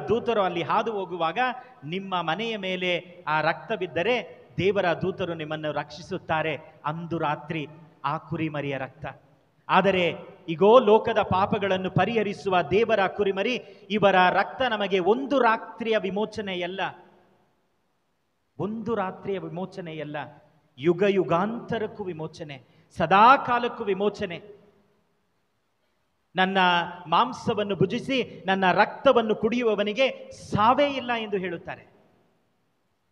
ದೂತರು ಅಲ್ಲಿ ಹಾದು ಹೋಗುವಾಗ ನಿಮ್ಮ ಮನೆಯ ಮೇಲೆ ಆ ರಕ್ತ ಬಿದ್ದರೆ ದೇವರ ದೂತರು ನಿಮ್ಮನ್ನು ರಕ್ಷಿಸುತ್ತಾರೆ. ಅಂದು ರಾತ್ರಿ ಆ ಕುರಿಮರಿಯ ರಕ್ತ. ಆದರೆ ಈಗೋ ಲೋಕದ ಪಾಪಗಳನ್ನು ಪರಿಹರಿಸುವ ದೇವರ ಕುರಿಮರಿ, ಇವರ ರಕ್ತ ನಮಗೆ ಒಂದು ರಾತ್ರಿಯ ವಿಮೋಚನೆಯಲ್ಲ, ಒಂದು ರಾತ್ರಿಯ ವಿಮೋಚನೆಯಲ್ಲ, ಯುಗ ಯುಗಾಂತರಕ್ಕೂ ವಿಮೋಚನೆ, ಸದಾ ಕಾಲಕ್ಕೂ ವಿಮೋಚನೆ. ನನ್ನ ಮಾಂಸವನ್ನು ಭುಜಿಸಿ ನನ್ನ ರಕ್ತವನ್ನು ಕುಡಿಯುವವನಿಗೆ ಸಾವೇ ಇಲ್ಲ ಎಂದು ಹೇಳುತ್ತಾರೆ.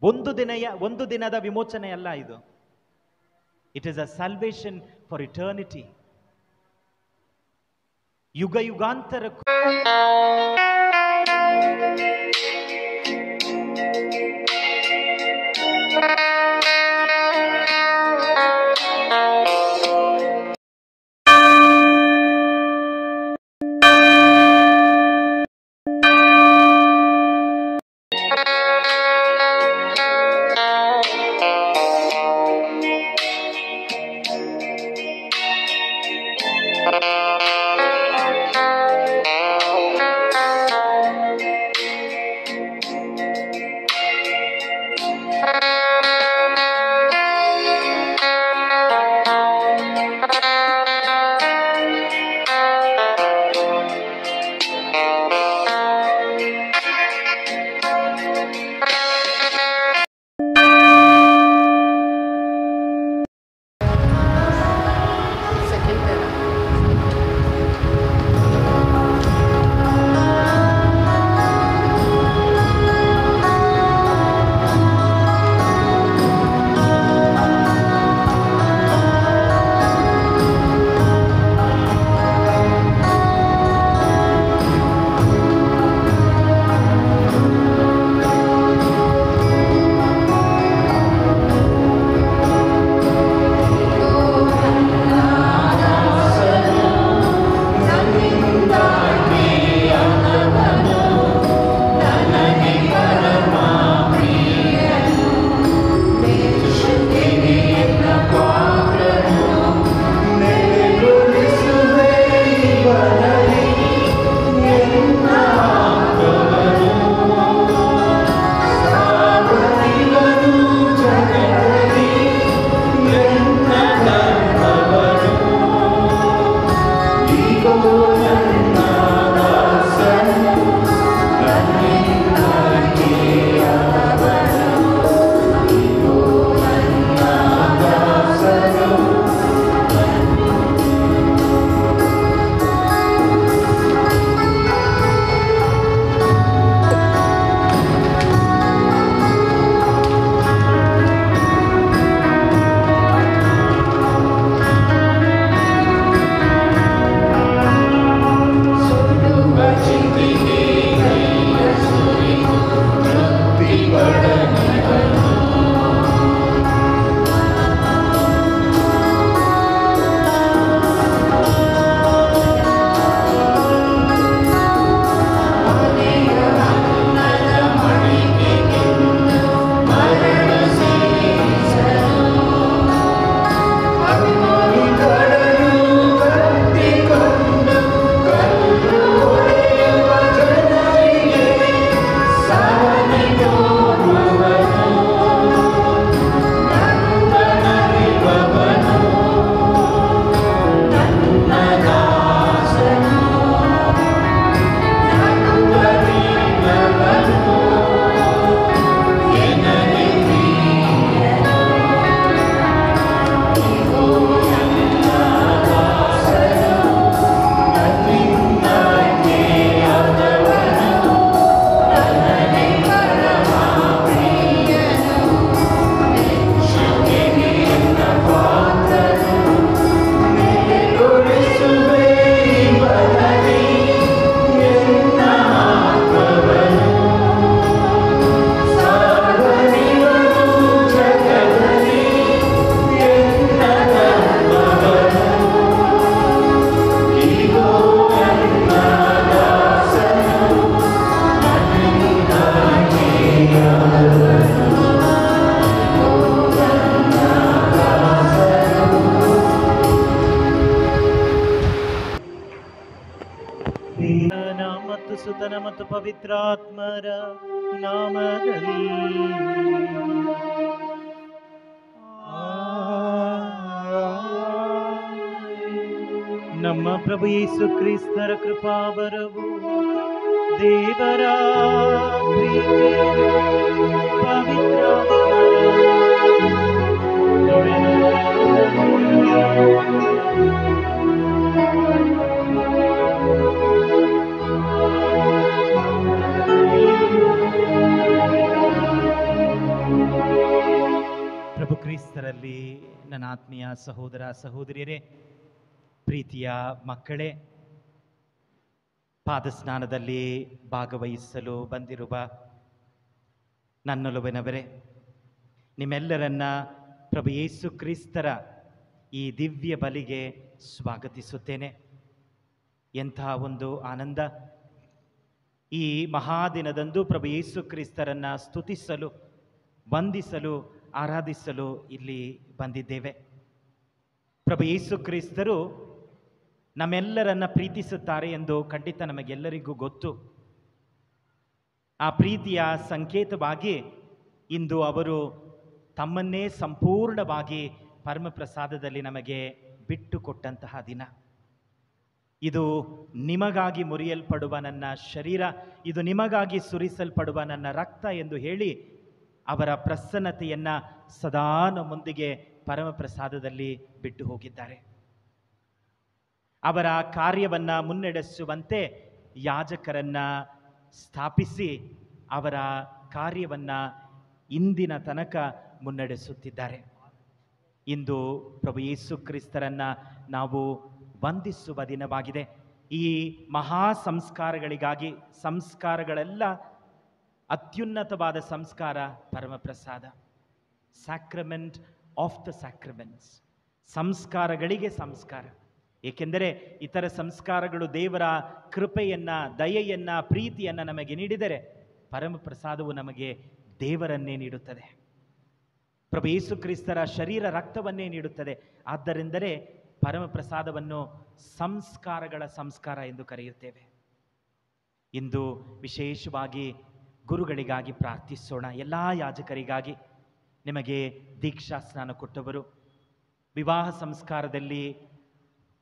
ಒಂದು ದಿನದ ವಿಮೋಚನೆ ಅಲ್ಲ ಇದು. It is a salvation for eternity. ಯುಗ ಯುಗಾಂತರಕ್ಕೂ. ಮತ್ತು ಸುತನ ಮತ್ತು ಪವಿತ್ರಾತ್ಮರ ನಾಮದಲ್ಲಿ. ನಮ್ಮ ಪ್ರಭು ಯೇಸು ಕ್ರಿಸ್ತರ ಕೃಪಾವರವು, ದೇವರ ಪ್ರೀತಿ, ಪ್ರಭು ಕ್ರಿಸ್ತರಲ್ಲಿ ನನ್ನ ಆತ್ಮೀಯ ಸಹೋದರ ಸಹೋದರಿಯರೇ, ಪ್ರೀತಿಯ ಮಕ್ಕಳೇ, ಪಾದಸ್ನಾನದಲ್ಲಿ ಭಾಗವಹಿಸಲು ಬಂದಿರುವ ನನ್ನೊಲುವಿನವರೇ, ನಿಮ್ಮೆಲ್ಲರನ್ನ ಪ್ರಭು ಯೇಸು ಕ್ರಿಸ್ತರ ಈ ದಿವ್ಯ ಬಲಿಗೆ ಸ್ವಾಗತಿಸುತ್ತೇನೆ. ಎಂಥ ಒಂದು ಆನಂದ! ಈ ಮಹಾದಿನದಂದು ಪ್ರಭು ಯೇಸು ಕ್ರಿಸ್ತರನ್ನ ಸ್ತುತಿಸಲು, ವಂದಿಸಲು, ಆರಾಧಿಸಲು ಇಲ್ಲಿ ಬಂದಿದ್ದೇವೆ. ಪ್ರಭು ಯೇಸು ಕ್ರಿಸ್ತರು ನಮ್ಮೆಲ್ಲರನ್ನ ಪ್ರೀತಿಸುತ್ತಾರೆ ಎಂದು ಖಂಡಿತ ನಮಗೆಲ್ಲರಿಗೂ ಗೊತ್ತು. ಆ ಪ್ರೀತಿಯ ಸಂಕೇತವಾಗಿ ಇಂದು ಅವರು ತಮ್ಮನ್ನೇ ಸಂಪೂರ್ಣವಾಗಿ ಪರಮಪ್ರಸಾದದಲ್ಲಿ ನಮಗೆ ಬಿಟ್ಟು ಕೊಟ್ಟಂತಹ ದಿನ. ಇದು ನಿಮಗಾಗಿ ಮುರಿಯಲ್ಪಡುವ ನನ್ನ ಶರೀರ, ಇದು ನಿಮಗಾಗಿ ಸುರಿಸಲ್ಪಡುವ ನನ್ನ ರಕ್ತ ಎಂದು ಹೇಳಿ ಅವರ ಪ್ರಸನ್ನತೆಯನ್ನು ಸದಾ ನಮ್ಮೊಂದಿಗೆ ಪರಮಪ್ರಸಾದದಲ್ಲಿ ಬಿಟ್ಟು ಹೋಗಿದ್ದಾರೆ. ಅವರ ಕಾರ್ಯವನ್ನು ಮುನ್ನಡೆಸುವಂತೆ ಯಾಜಕರನ್ನ ಸ್ಥಾಪಿಸಿ ಅವರ ಕಾರ್ಯವನ್ನು ಇಂದಿನ ತನಕ ಮುನ್ನಡೆಸುತ್ತಿದ್ದಾರೆ. ಇಂದು ಪ್ರಭು ಯೇಸು ಕ್ರಿಸ್ತರನ್ನ ನಾವು ವಂದಿಸುವ ದಿನವಾಗಿದೆ. ಈ ಮಹಾ ಸಂಸ್ಕಾರಗಳಿಗಾಗಿ, ಸಂಸ್ಕಾರಗಳೆಲ್ಲ ಅತ್ಯುನ್ನತವಾದ ಸಂಸ್ಕಾರ ಪರಮಪ್ರಸಾದ, ಸ್ಯಾಕ್ರಮೆಂಟ್ ಆಫ್ ದ ಸ್ಯಾಕ್ರಮೆಂಟ್ಸ್, ಸಂಸ್ಕಾರಗಳಿಗೆ ಸಂಸ್ಕಾರ. ಏಕೆಂದರೆ ಇತರ ಸಂಸ್ಕಾರಗಳು ದೇವರ ಕೃಪೆಯನ್ನ, ದಯೆಯನ್ನ, ಪ್ರೀತಿಯನ್ನ ನಮಗೆ ನೀಡಿದರೆ, ಪರಮಪ್ರಸಾದವು ನಮಗೆ ದೇವರನ್ನೇ ನೀಡುತ್ತದೆ, ಪ್ರಭು ಯೇಸು ಕ್ರಿಸ್ತರ ಶರೀರ ರಕ್ತವನ್ನೇ ನೀಡುತ್ತದೆ. ಆದ್ದರಿಂದಲೇ ಪರಮಪ್ರಸಾದವನ್ನು ಸಂಸ್ಕಾರಗಳ ಸಂಸ್ಕಾರ ಎಂದು ಕರೆಯುತ್ತೇವೆ. ಇಂದು ವಿಶೇಷವಾಗಿ ಗುರುಗಳಿಗಾಗಿ ಪ್ರಾರ್ಥಿಸೋಣ. ಎಲ್ಲ ಯಾಜಕರಿಗಾಗಿ, ನಿಮಗೆ ದೀಕ್ಷಾ ಸ್ನಾನ ಕೊಟ್ಟವರು, ವಿವಾಹ ಸಂಸ್ಕಾರದಲ್ಲಿ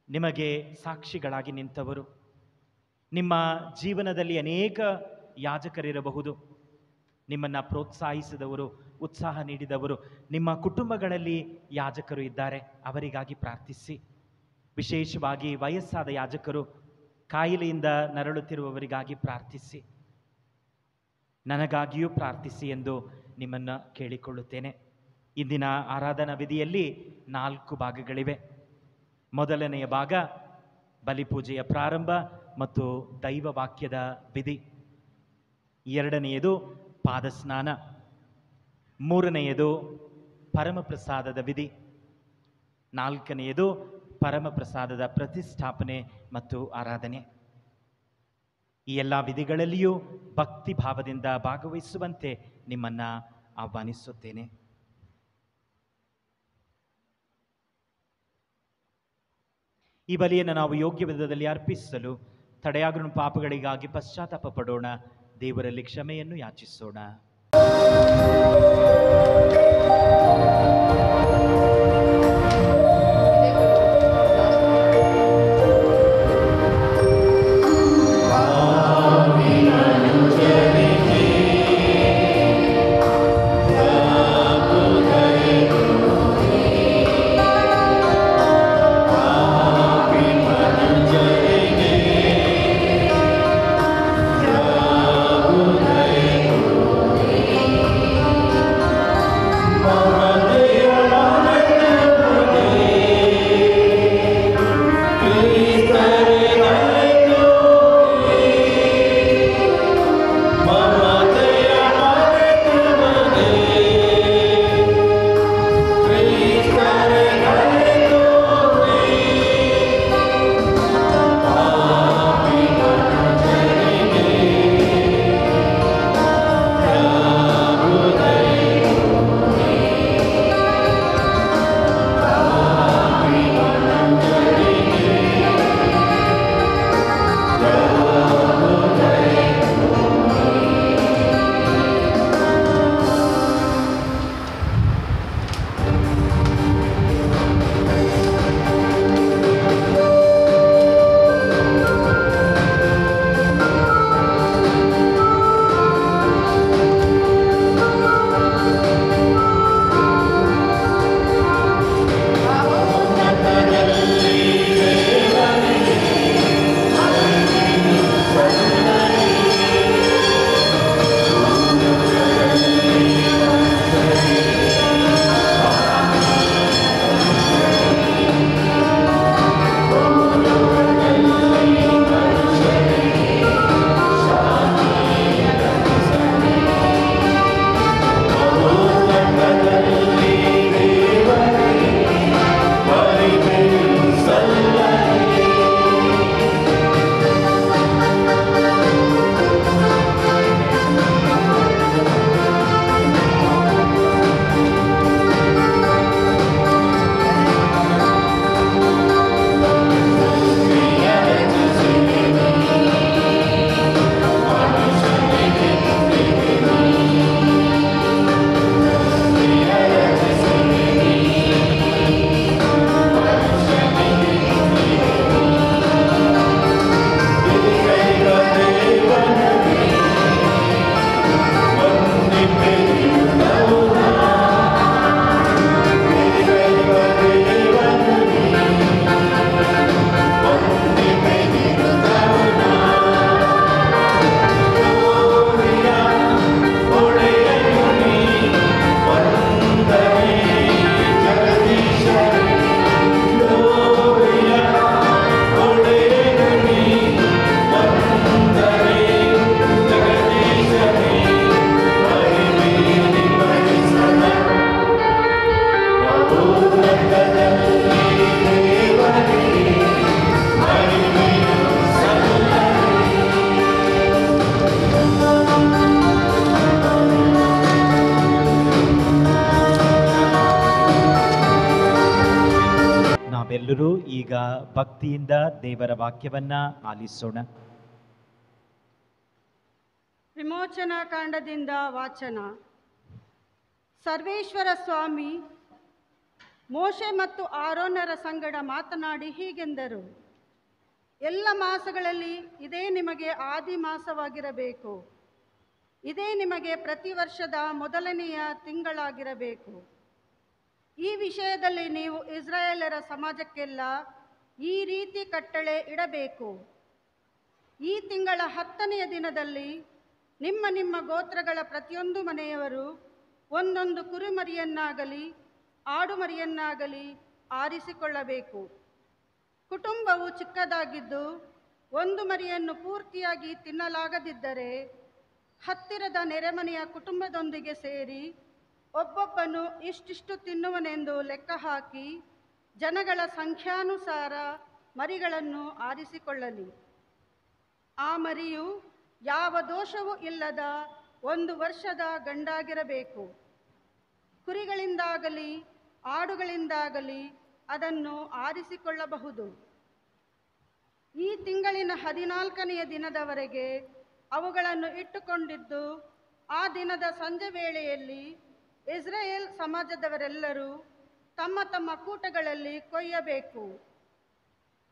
ನಿಮಗೆ ಸಾಕ್ಷಿಗಳಾಗಿ ನಿಂತವರು, ನಿಮ್ಮ ಜೀವನದಲ್ಲಿ ಅನೇಕ ಯಾಜಕರಿರಬಹುದು, ನಿಮ್ಮನ್ನು ಪ್ರೋತ್ಸಾಹಿಸಿದವರು, ಉತ್ಸಾಹ ನೀಡಿದವರು, ನಿಮ್ಮ ಕುಟುಂಬಗಳಲ್ಲಿ ಯಾಜಕರು ಇದ್ದಾರೆ, ಅವರಿಗಾಗಿ ಪ್ರಾರ್ಥಿಸಿ. ವಿಶೇಷವಾಗಿ ವಯಸ್ಸಾದ ಯಾಜಕರು, ಕಾಯಿಲೆಯಿಂದ ನರಳುತ್ತಿರುವವರಿಗಾಗಿ ಪ್ರಾರ್ಥಿಸಿ. ನನಗಾಗಿಯೂ ಪ್ರಾರ್ಥಿಸಿ ಎಂದು ನಿಮ್ಮನ್ನು ಕೇಳಿಕೊಳ್ಳುತ್ತೇನೆ. ಇಂದಿನ ಆರಾಧನಾ ವಿಧಿಯಲ್ಲಿ 4 ಭಾಗಗಳಿವೆ. ಮೊದಲನೆಯ ಭಾಗ ಬಲಿಪೂಜೆಯ ಪ್ರಾರಂಭ ಮತ್ತು ದೈವ ವಾಕ್ಯದ ವಿಧಿ. ಎರಡನೆಯದು ಪಾದಸ್ನಾನ. ಮೂರನೆಯದು ಪರಮಪ್ರಸಾದದ ವಿಧಿ. ನಾಲ್ಕನೆಯದು ಪರಮಪ್ರಸಾದದ ಪ್ರತಿಷ್ಠಾಪನೆ ಮತ್ತು ಆರಾಧನೆ. ಈ ಎಲ್ಲ ವಿಧಿಗಳಲ್ಲಿಯೂ ಭಕ್ತಿ ಭಾವದಿಂದ ಭಾಗವಹಿಸುವಂತೆ ನಿಮ್ಮನ್ನು ಆಹ್ವಾನಿಸುತ್ತೇನೆ. ಈ ಬಲಿಯನ್ನು ನಾವು ಯೋಗ್ಯ ವಿಧದಲ್ಲಿ ಅರ್ಪಿಸಲು ತಡೆಯಾಗಿರುವ ಪಾಪಗಳಿಗಾಗಿ ಪಶ್ಚಾತ್ತಾಪ ಪಡೋಣ, ದೇವರಲ್ಲಿ ಕ್ಷಮೆಯನ್ನು ಯಾಚಿಸೋಣ. Amen. ಭಕ್ತಿಯಿಂದ ದೇವರ ವಾಕ್ಯವನ್ನ ಆಲಿಸೋಣ. ವಿಮೋಚನಾ ಕಾಂಡದಿಂದ ವಾಚನ. ಸರ್ವೇಶ್ವರ ಸ್ವಾಮಿ ಮೋಶೆ ಮತ್ತು ಆರೋನರ ಸಂಗಡ ಮಾತನಾಡಿ ಹೀಗೆಂದರು: ಎಲ್ಲ ಮಾಸಗಳಲ್ಲಿ ಇದೇ ನಿಮಗೆ ಆದಿ ಮಾಸವಾಗಿರಬೇಕು. ಇದೇ ನಿಮಗೆ ಪ್ರತಿ ವರ್ಷದ ಮೊದಲನೆಯ ತಿಂಗಳಾಗಿರಬೇಕು. ಈ ವಿಷಯದಲ್ಲಿ ನೀವು ಇಸ್ರಾಯೇಲರ ಸಮಾಜಕ್ಕೆಲ್ಲ ಈ ರೀತಿ ಕಟ್ಟಳೆ ಇಡಬೇಕು: ಈ ತಿಂಗಳ 10ನೆಯ ದಿನದಲ್ಲಿ ನಿಮ್ಮ ನಿಮ್ಮ ಗೋತ್ರಗಳ ಪ್ರತಿಯೊಂದು ಮನೆಯವರು ಒಂದೊಂದು ಕುರಿಮರಿಯನ್ನಾಗಲಿ ಆಡುಮರಿಯನ್ನಾಗಲಿ ಆರಿಸಿಕೊಳ್ಳಬೇಕು. ಕುಟುಂಬವು ಚಿಕ್ಕದಾಗಿದ್ದು ಒಂದು ಮರಿಯನ್ನು ಪೂರ್ತಿಯಾಗಿ ತಿನ್ನಲಾಗದಿದ್ದರೆ ಹತ್ತಿರದ ನೆರೆಮನೆಯ ಕುಟುಂಬದೊಂದಿಗೆ ಸೇರಿ ಒಬ್ಬೊಬ್ಬನು ಇಷ್ಟಿಷ್ಟು ತಿನ್ನುವನೆಂದು ಲೆಕ್ಕ ಹಾಕಿ ಜನಗಳ ಸಂಖ್ಯಾನುಸಾರ ಮರಿಗಳನ್ನು ಆರಿಸಿಕೊಳ್ಳಲಿ. ಆ ಮರಿಯು ಯಾವ ದೋಷವೂ ಇಲ್ಲದ 1 ವರ್ಷದ ಗಂಡಾಗಿರಬೇಕು. ಕುರಿಗಳಿಂದಾಗಲಿ ಆಡುಗಳಿಂದಾಗಲಿ ಅದನ್ನು ಆರಿಸಿಕೊಳ್ಳಬಹುದು. ಈ ತಿಂಗಳಿನ 14ನೆಯ ದಿನದವರೆಗೆ ಅವುಗಳನ್ನು ಇಟ್ಟುಕೊಂಡಿದ್ದು ಆ ದಿನದ ಸಂಜೆ ವೇಳೆಯಲ್ಲಿ ಇಸ್ರಾಯೇಲ್ ಸಮಾಜದವರೆಲ್ಲರೂ ತಮ್ಮ ತಮ್ಮ ಕೂಟಗಳಲ್ಲಿ ಕೊಯ್ಯಬೇಕು.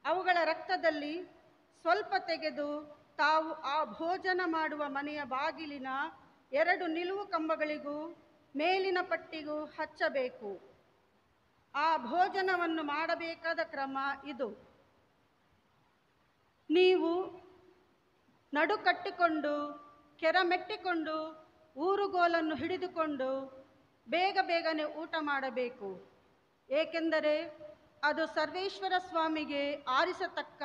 ಅವುಗಳ ರಕ್ತದಲ್ಲಿ ಸ್ವಲ್ಪ ತೆಗೆದು ತಾವು ಆ ಭೋಜನ ಮಾಡುವ ಮನೆಯ ಬಾಗಿಲಿನ 2 ನಿಲುವು ಕಂಬಗಳಿಗೂ ಮೇಲಿನ ಪಟ್ಟಿಗೂ ಹಚ್ಚಬೇಕು. ಆ ಭೋಜನವನ್ನು ಮಾಡಬೇಕಾದ ಕ್ರಮ ಇದು: ನೀವು ನಡುಕಟ್ಟಿಕೊಂಡು ಕೆರಮೆಟ್ಟಿಕೊಂಡು ಊರುಗೋಲನ್ನು ಹಿಡಿದುಕೊಂಡು ಬೇಗನೆ ಊಟ ಮಾಡಬೇಕು. ಏಕೆಂದರೆ ಅದು ಸರ್ವೇಶ್ವರ ಸ್ವಾಮಿಗೆ ಆರಿಸತಕ್ಕ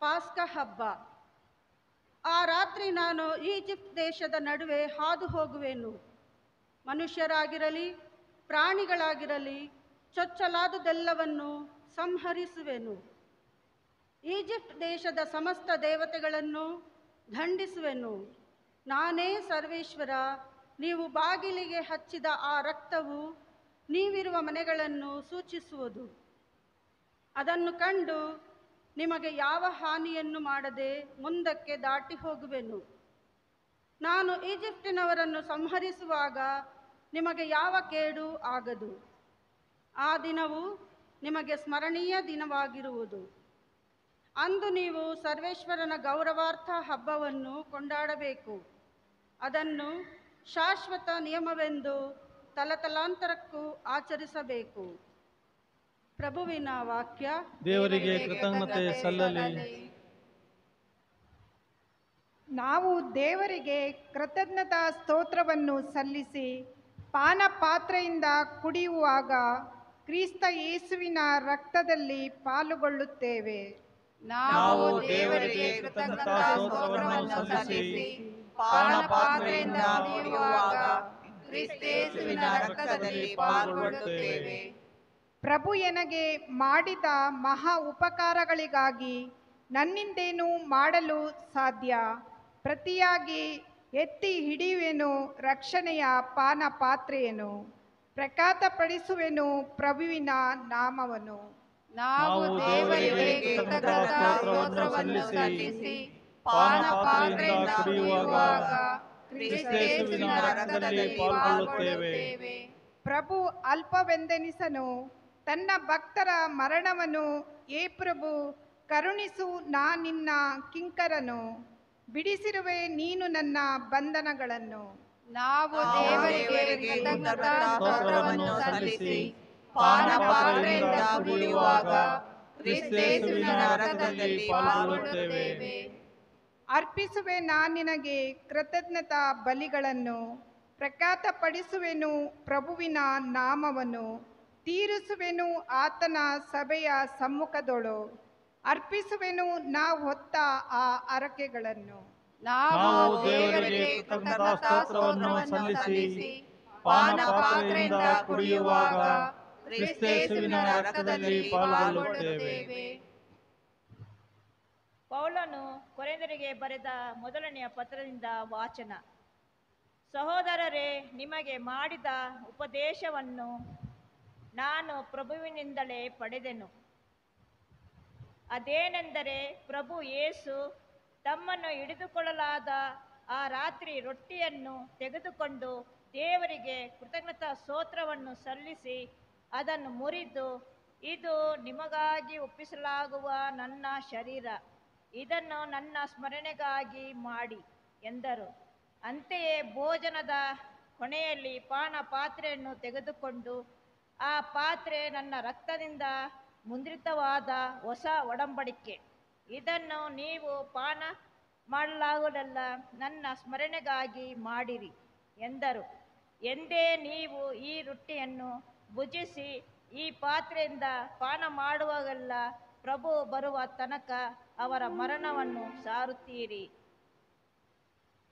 ಪಾಸ್ಕ ಹಬ್ಬ. ಆ ರಾತ್ರಿ ನಾನು ಈಜಿಪ್ಟ್ ದೇಶದ ನಡುವೆ ಹಾದು ಹೋಗುವೆನು. ಮನುಷ್ಯರಾಗಿರಲಿ ಪ್ರಾಣಿಗಳಾಗಿರಲಿ ಚೊಚ್ಚಲಾದುದೆಲ್ಲವನ್ನು ಸಂಹರಿಸುವೆನು. ಈಜಿಪ್ಟ್ ದೇಶದ ಸಮಸ್ತ ದೇವತೆಗಳನ್ನು ದಂಡಿಸುವೆನು. ನಾನೇ ಸರ್ವೇಶ್ವರ. ನೀವು ಬಾಗಿಲಿಗೆ ಹಚ್ಚಿದ ಆ ರಕ್ತವು ನೀವಿರುವ ಮನೆಗಳನ್ನು ಸೂಚಿಸುವುದು. ಅದನ್ನು ಕಂಡು ನಿಮಗೆ ಯಾವ ಹಾನಿಯನ್ನು ಮಾಡದೆ ಮುಂದಕ್ಕೆ ದಾಟಿ ಹೋಗುವೆನು. ನಾನು ಈಜಿಪ್ಟಿನವರನ್ನು ಸಂಹರಿಸುವಾಗ ನಿಮಗೆ ಯಾವ ಕೇಡು ಆಗದು. ಆ ದಿನವು ನಿಮಗೆ ಸ್ಮರಣೀಯ ದಿನವಾಗಿರುವುದು. ಅಂದು ನೀವು ಸರ್ವೇಶ್ವರನ ಗೌರವಾರ್ಥ ಹಬ್ಬವನ್ನು ಕೊಂಡಾಡಬೇಕು. ಅದನ್ನು ಶಾಶ್ವತ ನಿಯಮವೆಂದು ತಲತಲಾಂತರಕ್ಕೂ ಆಚರಿಸಬೇಕು. ಪ್ರಭುವಿನ ವಾಕ್ಯ. ದೇವರಿಗೆ ಕೃತಜ್ಞತೆ ಸಲ್ಲಲಿ. ನಾವು ದೇವರಿಗೆ ಕೃತಜ್ಞತಾ ಸ್ತೋತ್ರವನ್ನು ಸಲ್ಲಿಸಿ ಪಾನ ಪಾತ್ರೆಯಿಂದ ಕುಡಿಯುವಾಗ ಕ್ರಿಸ್ತ ಯೇಸುವಿನ ರಕ್ತದಲ್ಲಿ ಪಾಲುಗೊಳ್ಳುತ್ತೇವೆ. ನಾವು ದೇವರಿಗೆ ಕೃತಜ್ಞತಾ ಸ್ತೋತ್ರವನ್ನು ಸಲ್ಲಿಸಿ ಪಾನ ಪಾತ್ರೆಯಿಂದ ಕುಡಿಯುವಾಗ ಕ್ರಿಸ್ತ ಯೇಸುವಿನ ರಕ್ತದಲ್ಲಿ ಪಾಲ್ಗೊಳ್ಳುತ್ತೇವೆ. ಪ್ರಭು ನನಗೆ ಮಾಡಿದ ಮಹಾ ಉಪಕಾರಗಳಿಗಾಗಿ ನನ್ನಿಂದೇನು ಮಾಡಲು ಸಾಧ್ಯ? ಪ್ರತಿಯಾಗಿ ಎತ್ತಿ ಹಿಡಿಯುವೆನು ರಕ್ಷಣೆಯ ಪಾನ ಪಾತ್ರೆಯನ್ನು, ಪ್ರಖ್ಯಾತಪಡಿಸುವೆನು ಪ್ರಭುವಿನ ನಾಮವನ್ನು. ನಾವು ದೇವರಿಗೆ ಕೃತಜ್ಞತಾ ಸ್ತೋತ್ರವನ್ನು ಸಲ್ಲಿಸಿ ಪಾನ ಪಾತ್ರೆಯಿಂದ ಕುಡಿಯುವಾಗ ಕ್ರಿಸ್ತ ಯೇಸುವಿನ ರಕ್ತದಲ್ಲಿ ಪಾಲ್ಗೊಳ್ಳುತ್ತೇವೆ. ಪ್ರಭು ಅಲ್ಪವೆಂದೆನಿಸನು ತನ್ನ ಭಕ್ತರ ಮರಣವನ್ನು. ಏ ಪ್ರಭು ಕರುಣಿಸು, ನಾ ನಿನ್ನ ಕಿಂಕರನು. ಬಿಡಿಸಿರುವೆ ನೀನು ನನ್ನ ಬಂಧನಗಳನ್ನು. ನಾವು ದೇವರಿಗೆ ಕೃತಜ್ಞತಾ ಸ್ತೋತ್ರವನ್ನು ಸಲ್ಲಿಸಿ ಪಾನ ಪಾತ್ರೆಯಿಂದ ಕುಡಿಯುವಾಗ ಕ್ರಿಸ್ತ ಯೇಸುವಿನ ರಕ್ತದಲ್ಲಿ ಪಾಲ್ಗೊಳ್ಳುತ್ತೇವೆ. ಅರ್ಪಿಸುವೆ ನಾ ನಿನಗೆ ಕೃತಜ್ಞತಾ ಬಲಿಗಳನ್ನು, ಪ್ರಖ್ಯಾತಪಡಿಸುವೆನು ಪ್ರಭುವಿನ ನಾಮವನ್ನು. ತೀರಿಸುವೆನು ಆತನ ಸಭೆಯ ಸಮ್ಮುಖದೊಳು, ಅರ್ಪಿಸುವೆನು ನಾ ಹೊತ್ತ ಆ ಹರಕೆಗಳನ್ನು. ನಾವು ದೇವರಿಗೆ ಕೃತಜ್ಞತಾ ಸ್ತೋತ್ರವನ್ನು ಸಲ್ಲಿಸಿ ಪಾನ ಪಾತ್ರೆಯಿಂದ ಕುಡಿಯುವಾಗ ಕ್ರಿಸ್ತ ಯೇಸುವಿನ ರಕ್ತದಲ್ಲಿ ಪಾಲ್ಗೊಳ್ಳುತ್ತೇವೆ. ಪೌಲನು ಕೊರಿಂಥರಿಗೆ ಬರೆದ ಮೊದಲನೆಯ ಪತ್ರದಿಂದ ವಾಚನ. ಸಹೋದರರೇ, ನಿಮಗೆ ಮಾಡಿದ ಉಪದೇಶವನ್ನು ನಾನು ಪ್ರಭುವಿನಿಂದಲೇ ಪಡೆದೆನು. ಅದೇನೆಂದರೆ, ಪ್ರಭು ಯೇಸು ತಮ್ಮನ್ನು ಹಿಡಿದುಕೊಳ್ಳಲಾದ ಆ ರಾತ್ರಿ ರೊಟ್ಟಿಯನ್ನು ತೆಗೆದುಕೊಂಡು ದೇವರಿಗೆ ಕೃತಜ್ಞತಾ ಸ್ತೋತ್ರವನ್ನು ಸಲ್ಲಿಸಿ ಅದನ್ನು ಮುರಿದು, ಇದು ನಿಮಗಾಗಿ ಒಪ್ಪಿಸಲಾಗುವ ನನ್ನ ಶರೀರ, ಇದನ್ನು ನನ್ನ ಸ್ಮರಣೆಗಾಗಿ ಮಾಡಿ ಎಂದರು. ಅಂತೆಯೇ ಭೋಜನದ ಕೊನೆಯಲ್ಲಿ ಪಾನ ಪಾತ್ರೆಯನ್ನು ತೆಗೆದುಕೊಂಡು, ಆ ಪಾತ್ರೆ ನನ್ನ ರಕ್ತದಿಂದ ಮುದ್ರಿತವಾದ ಹೊಸ ಒಡಂಬಡಿಕೆ, ಇದನ್ನು ನೀವು ಪಾನ ಮಾಡಲಾಗುವುದಲ್ಲ ನನ್ನ ಸ್ಮರಣೆಗಾಗಿ ಮಾಡಿರಿ ಎಂದರು. ಎಂದೇ ನೀವು ಈ ರೊಟ್ಟಿಯನ್ನು ಭುಜಿಸಿ ಈ ಪಾತ್ರೆಯಿಂದ ಪಾನ ಮಾಡುವಾಗೆಲ್ಲ ಪ್ರಭು ಬರುವ ತನಕ ಅವರ ಮರಣವನ್ನು ಸಾರುತ್ತೀರಿ.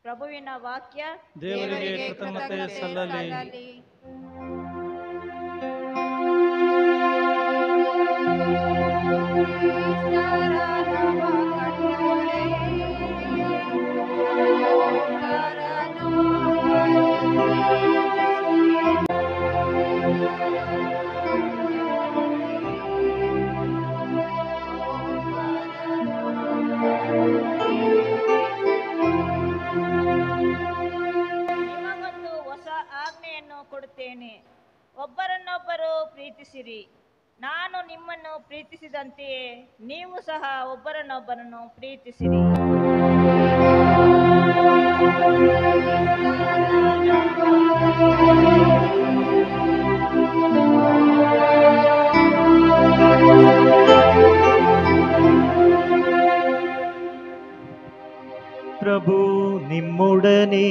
ಪ್ರಭುವಿನ ವಾಕ್ಯ. ದೇವರಿಗೆ ಕೃತಜ್ಞತೆ ಸಲ್ಲಲಿ. ನಿಮಗೊಂದು ಹೊಸ ಆಜ್ಞೆಯನ್ನು ಕೊಡುತ್ತೇನೆ, ಒಬ್ಬರನ್ನೊಬ್ಬರು ಪ್ರೀತಿಸಿರಿ. ನಾನು ನಿಮ್ಮನ್ನು ಪ್ರೀತಿಸಿದಂತೆಯೇ ನೀವು ಸಹ ಒಬ್ಬರನ್ನೊಬ್ಬರನ್ನು ಪ್ರೀತಿಸಿರಿ. ಪ್ರಭು ನಿಮ್ಮೊಡನೆ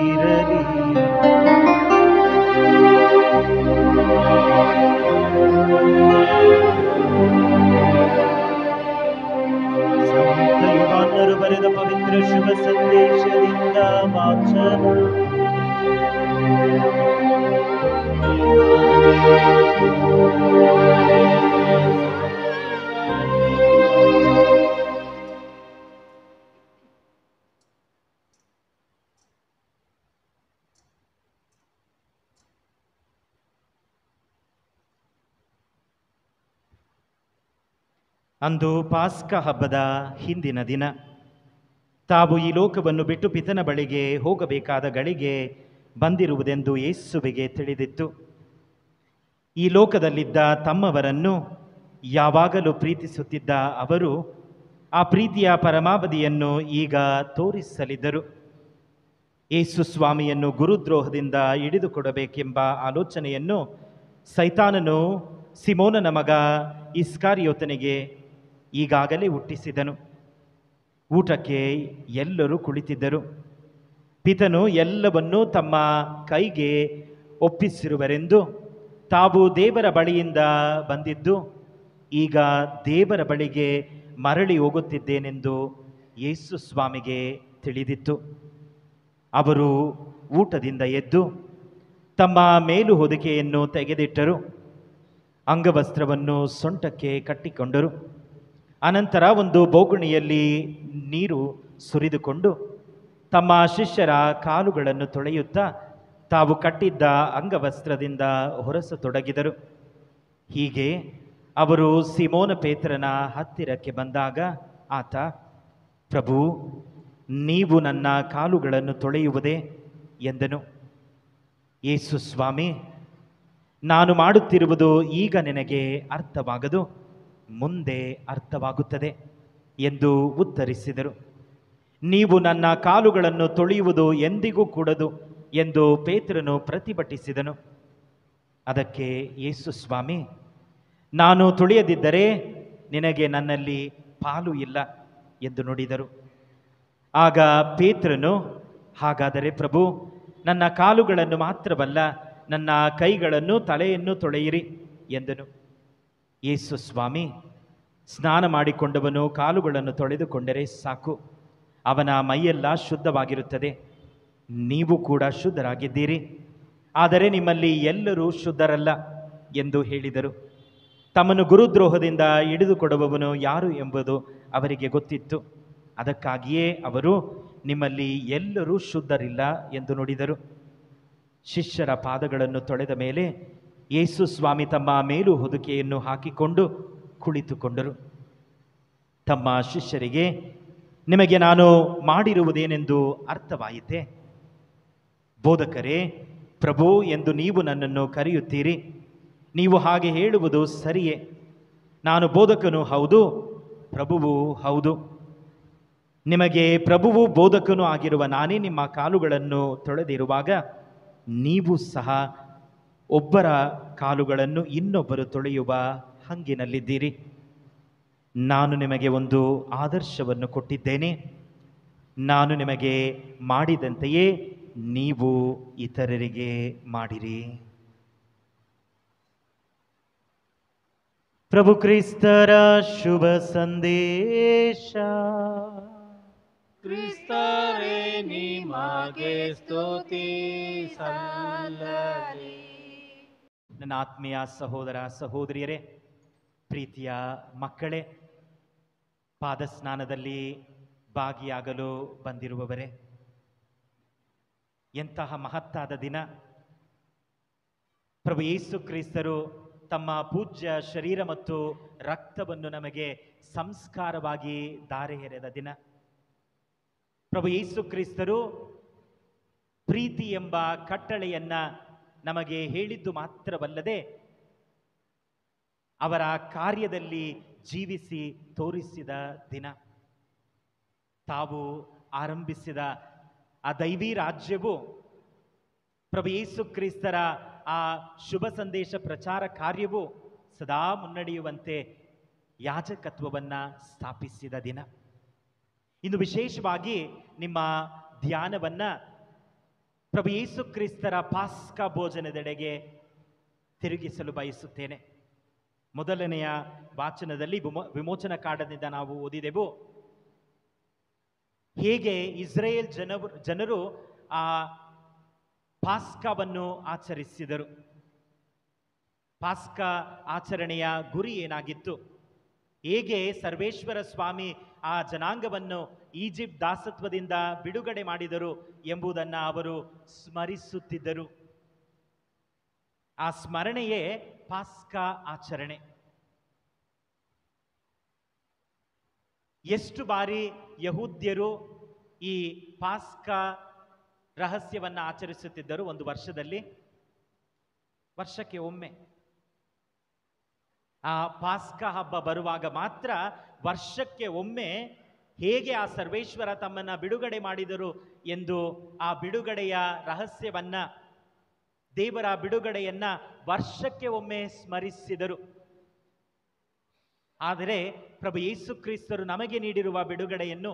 ಇರಲಿ. ಸಂತ ಯೋಹಾನರು ಬರೆದ ಪವಿತ್ರ ಶುಭ ಸಂದೇಶದಿಂದ ವಾಚನ. ಅಂದು ಪಾಸ್ಕ ಹಬ್ಬದ ಹಿಂದಿನ ದಿನ ತಾವು ಈ ಲೋಕವನ್ನು ಬಿಟ್ಟು ಪಿತನ ಬಳಿಗೆ ಹೋಗಬೇಕಾದ ಗಳಿಗೆ ಬಂದಿರುವುದೆಂದು ಯೇಸುವಿಗೆ ತಿಳಿದಿತ್ತು. ಈ ಲೋಕದಲ್ಲಿದ್ದ ತಮ್ಮವರನ್ನು ಯಾವಾಗಲೂ ಪ್ರೀತಿಸುತ್ತಿದ್ದ ಅವರು ಆ ಪ್ರೀತಿಯ ಪರಮಾವಧಿಯನ್ನು ಈಗ ತೋರಿಸಲಿದ್ದರು. ಯೇಸು ಸ್ವಾಮಿಯನ್ನು ಗುರುದ್ರೋಹದಿಂದ ಹಿಡಿದುಕೊಡಬೇಕೆಂಬ ಆಲೋಚನೆಯನ್ನು ಸೈತಾನನು ಸಿಮೋನನ ಮಗ ಇಸ್ಕಾರಿಯೋತನಿಗೆ ಈಗಾಗಲೇ ಹುಟ್ಟಿಸಿದನು. ಊಟಕ್ಕೆ ಎಲ್ಲರೂ ಕುಳಿತಿದ್ದರು. ಪಿತನು ಎಲ್ಲವನ್ನೂ ತಮ್ಮ ಕೈಗೆ ಒಪ್ಪಿಸಿರುವರೆಂದು, ತಾವು ದೇವರ ಬಳಿಯಿಂದ ಬಂದಿದ್ದು ಈಗ ದೇವರ ಬಳಿಗೆ ಮರಳಿ ಹೋಗುತ್ತಿದ್ದೇನೆಂದು ಯೇಸು ಸ್ವಾಮಿಗೆ ತಿಳಿದಿತ್ತು. ಅವರು ಊಟದಿಂದ ಎದ್ದು ತಮ್ಮ ಮೇಲು ಹೊದಿಕೆಯನ್ನು ತೆಗೆದಿಟ್ಟರು, ಅಂಗವಸ್ತ್ರವನ್ನು ಸೊಂಟಕ್ಕೆ ಕಟ್ಟಿಕೊಂಡರು. ಅನಂತರ ಒಂದು ಬೋಗುಣಿಯಲ್ಲಿ ನೀರು ಸುರಿದುಕೊಂಡು ತಮ್ಮ ಶಿಷ್ಯರ ಕಾಲುಗಳನ್ನು ತೊಳೆಯುತ್ತಾ ತಾವು ಕಟ್ಟಿದ್ದ ಅಂಗವಸ್ತ್ರದಿಂದ ಹೊರಸತೊಡಗಿದರು. ಹೀಗೆ ಅವರು ಸಿಮೋನ ಪೇತ್ರನ ಹತ್ತಿರಕ್ಕೆ ಬಂದಾಗ ಆತ, ಪ್ರಭು, ನೀವು ನನ್ನ ಕಾಲುಗಳನ್ನು ತೊಳೆಯುವುದೇ ಎಂದನು. ಯೇಸು ಸ್ವಾಮಿ, ನಾನು ಮಾಡುತ್ತಿರುವುದು ಈಗ ನಿನಗೆ ಅರ್ಥವಾಗದು, ಮುಂದೆ ಅರ್ಥವಾಗುತ್ತದೆ ಎಂದು ಉತ್ತರಿಸಿದರು. ನೀವು ನನ್ನ ಕಾಲುಗಳನ್ನು ತೊಳೆಯುವುದು ಎಂದಿಗೂ ಕೂಡದು ಎಂದು ಪೇತ್ರನು ಪ್ರತಿಭಟಿಸಿದನು. ಅದಕ್ಕೆ ಯೇಸು ಸ್ವಾಮಿ, ನಾನು ತೊಳೆಯದಿದ್ದರೆ ನಿನಗೆ ನನ್ನಲ್ಲಿ ಪಾಲು ಇಲ್ಲ ಎಂದು ನುಡಿದರು. ಆಗ ಪೇತ್ರನು, ಹಾಗಾದರೆ ಪ್ರಭು, ನನ್ನ ಕಾಲುಗಳನ್ನು ಮಾತ್ರವಲ್ಲ, ನನ್ನ ಕೈಗಳನ್ನು ತಲೆಯನ್ನು ತೊಳೆಯಿರಿ ಎಂದನು. ಯೇಸು ಸ್ವಾಮಿ, ಸ್ನಾನ ಮಾಡಿಕೊಂಡವನು ಕಾಲುಗಳನ್ನು ತೊಳೆದುಕೊಂಡರೆ ಸಾಕು, ಅವನ ಮೈಯೆಲ್ಲ ಶುದ್ಧವಾಗಿರುತ್ತದೆ. ನೀವು ಕೂಡ ಶುದ್ಧರಾಗಿದ್ದೀರಿ, ಆದರೆ ನಿಮ್ಮಲ್ಲಿ ಎಲ್ಲರೂ ಶುದ್ಧರಲ್ಲ ಎಂದು ಹೇಳಿದರು. ತಮ್ಮನ್ನು ಗುರುದ್ರೋಹದಿಂದ ಹಿಡಿದುಕೊಡುವವನು ಯಾರು ಎಂಬುದು ಅವರಿಗೆ ಗೊತ್ತಿತ್ತು. ಅದಕ್ಕಾಗಿಯೇ ಅವರು, ನಿಮ್ಮಲ್ಲಿ ಎಲ್ಲರೂ ಶುದ್ಧರಿಲ್ಲ ಎಂದು ನುಡಿದರು. ಶಿಷ್ಯರ ಪಾದಗಳನ್ನು ತೊಳೆದ ಮೇಲೆ ಯೇಸು ಸ್ವಾಮಿ ತಮ್ಮ ಮೇಲು ಹೊದಿಕೆಯನ್ನು ಹಾಕಿಕೊಂಡು ಕುಳಿತುಕೊಂಡರು. ತಮ್ಮ ಶಿಷ್ಯರಿಗೆ, ನಿಮಗೆ ನಾನು ಮಾಡಿರುವುದೇನೆಂದು ಅರ್ಥವಾಯಿತೆ? ಬೋಧಕರೇ, ಪ್ರಭು ಎಂದು ನೀವು ನನ್ನನ್ನು ಕರೆಯುತ್ತೀರಿ. ನೀವು ಹಾಗೆ ಹೇಳುವುದು ಸರಿಯೇ. ನಾನು ಬೋಧಕನು ಹೌದು, ಪ್ರಭುವು ಹೌದು. ನಿಮಗೆ ಪ್ರಭುವು ಬೋಧಕನು ಆಗಿರುವ ನಾನೇ ನಿಮ್ಮ ಕಾಲುಗಳನ್ನು ತೊಳೆದಿರುವಾಗ ನೀವು ಸಹ ಒಬ್ಬರ ಕಾಲುಗಳನ್ನು ಇನ್ನೊಬ್ಬರು ತೊಳೆಯುವ ಹಂಗಿನಲ್ಲಿದ್ದೀರಿ. ನಾನು ನಿಮಗೆ ಒಂದು ಆದರ್ಶವನ್ನು ಕೊಟ್ಟಿದ್ದೇನೆ. ನಾನು ನಿಮಗೆ ಮಾಡಿದಂತೆಯೇ ನೀವು ಇತರರಿಗೆ ಮಾಡಿರಿ. ಪ್ರಭು ಕ್ರಿಸ್ತರ ಶುಭ ಸಂದೇಶ. ಕ್ರಿಸ್ತರೇ ನಿಮಗೆ ಸ್ತುತಿ ಸಲ್ಲಲಿ. ನನ್ನ ಆತ್ಮೀಯ ಸಹೋದರ ಸಹೋದರಿಯರೇ, ಪ್ರೀತಿಯ ಮಕ್ಕಳೇ, ಪಾದಸ್ನಾನದಲ್ಲಿ ಭಾಗಿಯಾಗಲು ಬಂದಿರುವವರೇ, ಎಂತಹ ಮಹತ್ತಾದ ದಿನ! ಪ್ರಭು ಯೇಸು ಕ್ರಿಸ್ತರು ತಮ್ಮ ಪೂಜ್ಯ ಶರೀರ ಮತ್ತು ರಕ್ತವನ್ನು ನಮಗೆ ಸಂಸ್ಕಾರವಾಗಿ ಧಾರೆ ಎರೆದ ದಿನ. ಪ್ರಭು ಯೇಸು ಕ್ರಿಸ್ತರು ಪ್ರೀತಿ ಎಂಬ ಕಟ್ಟಳೆಯನ್ನ ನಮಗೆ ಹೇಳಿದ್ದು ಮಾತ್ರವಲ್ಲದೆ ಅವರ ಕಾರ್ಯದಲ್ಲಿ ಜೀವಿಸಿ ತೋರಿಸಿದ ದಿನ. ತಾವು ಆರಂಭಿಸಿದ ಆ ದೈವಿ ರಾಜ್ಯವು ಪ್ರಭು ಯೇಸು ಕ್ರಿಸ್ತರ ಆ ಶುಭ ಸಂದೇಶ ಪ್ರಚಾರ ಕಾರ್ಯವು ಸದಾ ಮುನ್ನಡೆಯುವಂತೆ ಯಾಜಕತ್ವವನ್ನು ಸ್ಥಾಪಿಸಿದ ದಿನ. ಇನ್ನು ವಿಶೇಷವಾಗಿ ನಿಮ್ಮ ಧ್ಯಾನವನ್ನ ಪ್ರಭು ಯೇಸು ಕ್ರಿಸ್ತರ ಪಾಸ್ಕ ಭೋಜನದೆಡೆಗೆ ತಿರುಗಿಸಲು ಬಯಸುತ್ತೇನೆ. ಮೊದಲನೆಯ ವಾಚನದಲ್ಲಿ ವಿಮೋಚನ ಕಾಂಡದಿಂದ ನಾವು ಓದಿದೆವು, ಹೇಗೆ ಇಸ್ರೇಲ್ ಜನರು ಆ ಪಾಸ್ಕವನ್ನು ಆಚರಿಸಿದರು. ಪಾಸ್ಕ ಆಚರಣೆಯ ಗುರಿ ಏನಾಗಿತ್ತು? ಹೇಗೆ ಸರ್ವೇಶ್ವರ ಸ್ವಾಮಿ ಆ ಜನಾಂಗವನ್ನು ಈಜಿಪ್ಟ್ ದಾಸತ್ವದಿಂದ ಬಿಡುಗಡೆ ಮಾಡಿದರು ಎಂಬುದನ್ನು ಅವರು ಸ್ಮರಿಸುತ್ತಿದ್ದರು. ಆ ಸ್ಮರಣೆಯೇ ಪಾಸ್ಕ ಆಚರಣೆ. ಎಷ್ಟು ಬಾರಿ ಯಹೂದ್ಯರು ಈ ಪಾಸ್ಕ ರಹಸ್ಯವನ್ನು ಆಚರಿಸುತ್ತಿದ್ದರು? ಒಂದು ವರ್ಷಕ್ಕೆ ಒಮ್ಮೆ. ಆ ಪಾಸ್ಕ ಹಬ್ಬ ಬರುವಾಗ ಮಾತ್ರ ವರ್ಷಕ್ಕೆ ಒಮ್ಮೆ ಹೇಗೆ ಆ ಸರ್ವೇಶ್ವರ ತಮ್ಮನ್ನ ಬಿಡುಗಡೆ ಮಾಡಿದರು ಎಂದು ಆ ಬಿಡುಗಡೆಯ ರಹಸ್ಯವನ್ನ, ದೇವರ ಬಿಡುಗಡೆಯನ್ನ ವರ್ಷಕ್ಕೆ ಒಮ್ಮೆ ಸ್ಮರಿಸಿದರು. ಆದರೆ ಪ್ರಭು ಯೇಸು ಕ್ರಿಸ್ತರು ನಮಗೆ ನೀಡಿರುವ ಬಿಡುಗಡೆಯನ್ನು,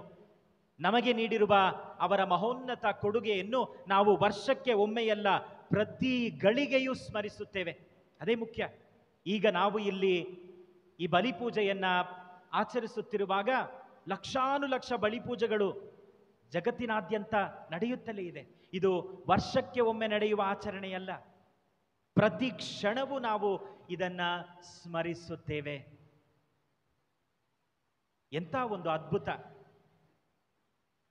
ನಮಗೆ ನೀಡಿರುವ ಅವರ ಮಹೋನ್ನತ ಕೊಡುಗೆಯನ್ನು ನಾವು ವರ್ಷಕ್ಕೆ ಒಮ್ಮೆಯಲ್ಲ, ಪ್ರತಿ ಗಳಿಗೆಯೂ ಸ್ಮರಿಸುತ್ತೇವೆ. ಅದೇ ಮುಖ್ಯ. ಈಗ ನಾವು ಇಲ್ಲಿ ಈ ಬಲಿಪೂಜೆಯನ್ನ ಆಚರಿಸುತ್ತಿರುವಾಗ ಲಕ್ಷಾನುಲಕ್ಷ ಬಲಿಪೂಜೆಗಳು ಜಗತ್ತಿನಾದ್ಯಂತ ನಡೆಯುತ್ತಲೇ ಇದೆ. ಇದು ವರ್ಷಕ್ಕೆ ಒಮ್ಮೆ ನಡೆಯುವ ಆಚರಣೆಯಲ್ಲ. ಪ್ರತಿ ಕ್ಷಣವೂ ನಾವು ಇದನ್ನ ಸ್ಮರಿಸುತ್ತೇವೆ. ಎಂಥ ಒಂದು ಅದ್ಭುತ!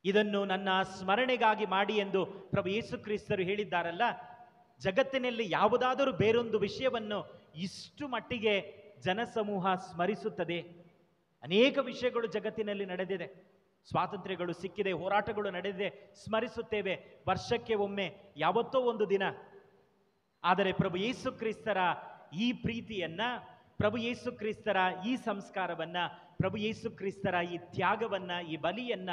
ಇದನ್ನು ನನ್ನ ಸ್ಮರಣೆಗಾಗಿ ಮಾಡಿ ಎಂದು ಪ್ರಭು ಯೇಸು ಕ್ರಿಸ್ತರು ಹೇಳಿದ್ದಾರಲ್ಲ. ಜಗತ್ತಿನಲ್ಲಿ ಯಾವುದಾದರೂ ಬೇರೊಂದು ವಿಷಯವನ್ನು ಇಷ್ಟು ಮಟ್ಟಿಗೆ ಜನಸಮೂಹ ಸ್ಮರಿಸುತ್ತದೆ? ಅನೇಕ ವಿಷಯಗಳು ಜಗತ್ತಿನಲ್ಲಿ ನಡೆದಿದೆ, ಸ್ವಾತಂತ್ರ್ಯಗಳು ಸಿಕ್ಕಿದೆ, ಹೋರಾಟಗಳು ನಡೆದಿದೆ, ಸ್ಮರಿಸುತ್ತೇವೆ ವರ್ಷಕ್ಕೆ ಒಮ್ಮೆ, ಯಾವತ್ತೋ ಒಂದು ದಿನ. ಆದರೆ ಪ್ರಭು ಯೇಸು ಕ್ರಿಸ್ತರ ಈ ಪ್ರೀತಿಯನ್ನ, ಪ್ರಭು ಯೇಸು ಕ್ರಿಸ್ತರ ಈ ಸಂಸ್ಕಾರವನ್ನ, ಪ್ರಭು ಯೇಸು ಕ್ರಿಸ್ತರ ಈ ತ್ಯಾಗವನ್ನ, ಈ ಬಲಿಯನ್ನ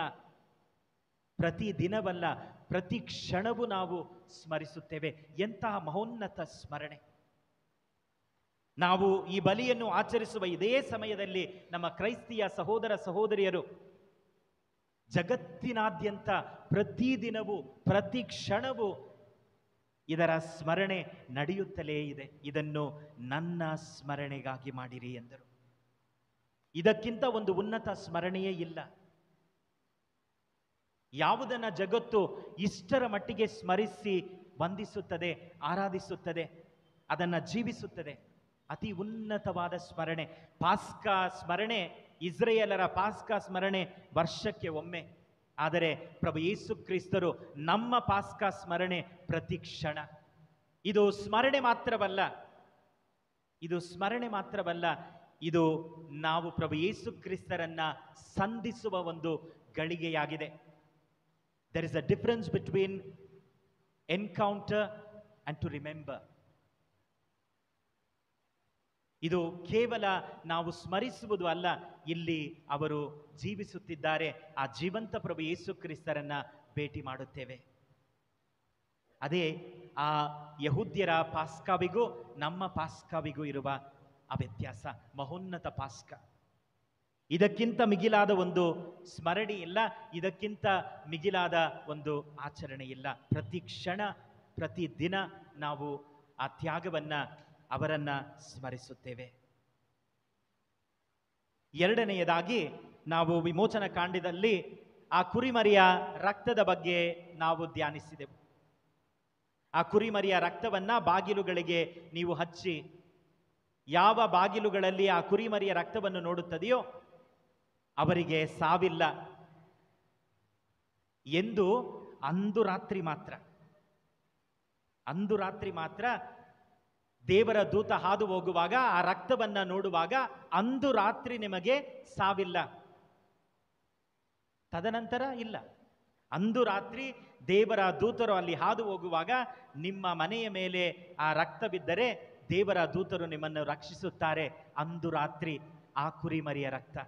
ಪ್ರತಿ ದಿನವಲ್ಲ, ಪ್ರತಿ ಕ್ಷಣವೂ ನಾವು ಸ್ಮರಿಸುತ್ತೇವೆ. ಎಂತಹ ಮಹೋನ್ನತ ಸ್ಮರಣೆ! ನಾವು ಈ ಬಲಿಯನ್ನು ಆಚರಿಸುವ ಇದೇ ಸಮಯದಲ್ಲಿ ನಮ್ಮ ಕ್ರೈಸ್ತಿಯ ಸಹೋದರ ಸಹೋದರಿಯರು ಜಗತ್ತಿನಾದ್ಯಂತ ಪ್ರತಿದಿನವೂ ಪ್ರತಿ ಕ್ಷಣವೂ ಇದರ ಸ್ಮರಣೆ ನಡೆಯುತ್ತಲೇ ಇದೆ. ಇದನ್ನು ನನ್ನ ಸ್ಮರಣೆಗಾಗಿ ಮಾಡಿರಿ ಎಂದರು. ಇದಕ್ಕಿಂತ ಒಂದು ಉನ್ನತ ಸ್ಮರಣೆಯೇ ಇಲ್ಲ. ಯಾವುದನ್ನ ಜಗತ್ತು ಇಷ್ಟರ ಮಟ್ಟಿಗೆ ಸ್ಮರಿಸಿ ವಂದಿಸುತ್ತದೆ, ಆರಾಧಿಸುತ್ತದೆ, ಅದನ್ನ ಜೀವಿಸುತ್ತದೆ? ಅತಿ ಉನ್ನತವಾದ ಸ್ಮರಣೆ ಪಾಸ್ಕ ಸ್ಮರಣೆ. ಇಸ್ರೇಲರ ಪಾಸ್ಕ ಸ್ಮರಣೆ ವರ್ಷಕ್ಕೆ ಒಮ್ಮೆ. ಆದರೆ ಪ್ರಭು ಯೇಸು ಕ್ರಿಸ್ತರು ನಮ್ಮ ಪಾಸ್ಕ ಸ್ಮರಣೆ ಪ್ರತಿ ಕ್ಷಣ. ಇದು ಸ್ಮರಣೆ ಮಾತ್ರವಲ್ಲ, ಇದು ನಾವು ಪ್ರಭು ಯೇಸು ಕ್ರಿಸ್ತರನ್ನ ಸಂಧಿಸುವ ಒಂದು ಗಳಿಗೆಯಾಗಿದೆ. There is a difference between encounter and to remember. ಇದು ಕೇವಲ ನಾವು ಸ್ಮರಿಸುವುದು ಅಲ್ಲ, ಇಲ್ಲಿ ಅವರು ಜೀವಿಸುತ್ತಿದ್ದಾರೆ. ಆ ಜೀವಂತ ಪ್ರಭು ಯೇಸು ಕ್ರಿಸ್ತರನ್ನ ಭೇಟಿ ಮಾಡುತ್ತೇವೆ. ಅದೇ ಆ ಯಹೂದ್ಯರ ಪಾಸ್ಕಾವಿಗೂ ನಮ್ಮ ಪಾಸ್ಕಾವಿಗೂ ಇರುವ ಆ ವ್ಯತ್ಯಾಸ, ಮಹೋನ್ನತ ಪಾಸ್ಕ. ಇದಕ್ಕಿಂತ ಮಿಗಿಲಾದ ಒಂದು ಸ್ಮರಣೆ ಇಲ್ಲ, ಇದಕ್ಕಿಂತ ಮಿಗಿಲಾದ ಒಂದು ಆಚರಣೆ ಇಲ್ಲ. ಪ್ರತಿ ಕ್ಷಣ ಪ್ರತಿ ದಿನ ನಾವು ಆ ತ್ಯಾಗವನ್ನ, ಅವರನ್ನ ಸ್ಮರಿಸುತ್ತೇವೆ. ಎರಡನೆಯದಾಗಿ ನಾವು ವಿಮೋಚನ ಕಾಂಡದಲ್ಲಿ ಆ ಕುರಿಮರಿಯ ರಕ್ತದ ಬಗ್ಗೆ ನಾವು ಧ್ಯಾನಿಸಿದೆವು. ಆ ಕುರಿಮರಿಯ ರಕ್ತವನ್ನ ಬಾಗಿಲುಗಳಿಗೆ ನೀವು ಹಚ್ಚಿ, ಯಾವ ಬಾಗಿಲುಗಳಲ್ಲಿ ಆ ಕುರಿಮರಿಯ ರಕ್ತವನ್ನು ನೋಡುತ್ತದೆಯೋ ಅವರಿಗೆ ಸಾವಿಲ್ಲ ಎಂದು ಅಂದು ರಾತ್ರಿ ಮಾತ್ರ ದೇವರ ದೂತ ಹಾದು ಹೋಗುವಾಗ ಆ ರಕ್ತವನ್ನ ನೋಡುವಾಗ ಅಂದು ರಾತ್ರಿ ನಿಮಗೆ ಸಾವಿಲ್ಲ, ತದನಂತರ ಇಲ್ಲ. ಅಂದು ರಾತ್ರಿ ದೇವರ ದೂತರು ಅಲ್ಲಿ ಹಾದು ಹೋಗುವಾಗ ನಿಮ್ಮ ಮನೆಯ ಮೇಲೆ ಆ ರಕ್ತ ಬಿದ್ದರೆ ದೇವರ ದೂತರು ನಿಮ್ಮನ್ನು ರಕ್ಷಿಸುತ್ತಾರೆ. ಅಂದು ರಾತ್ರಿ ಆ ಕುರಿಮರಿಯ ರಕ್ತ.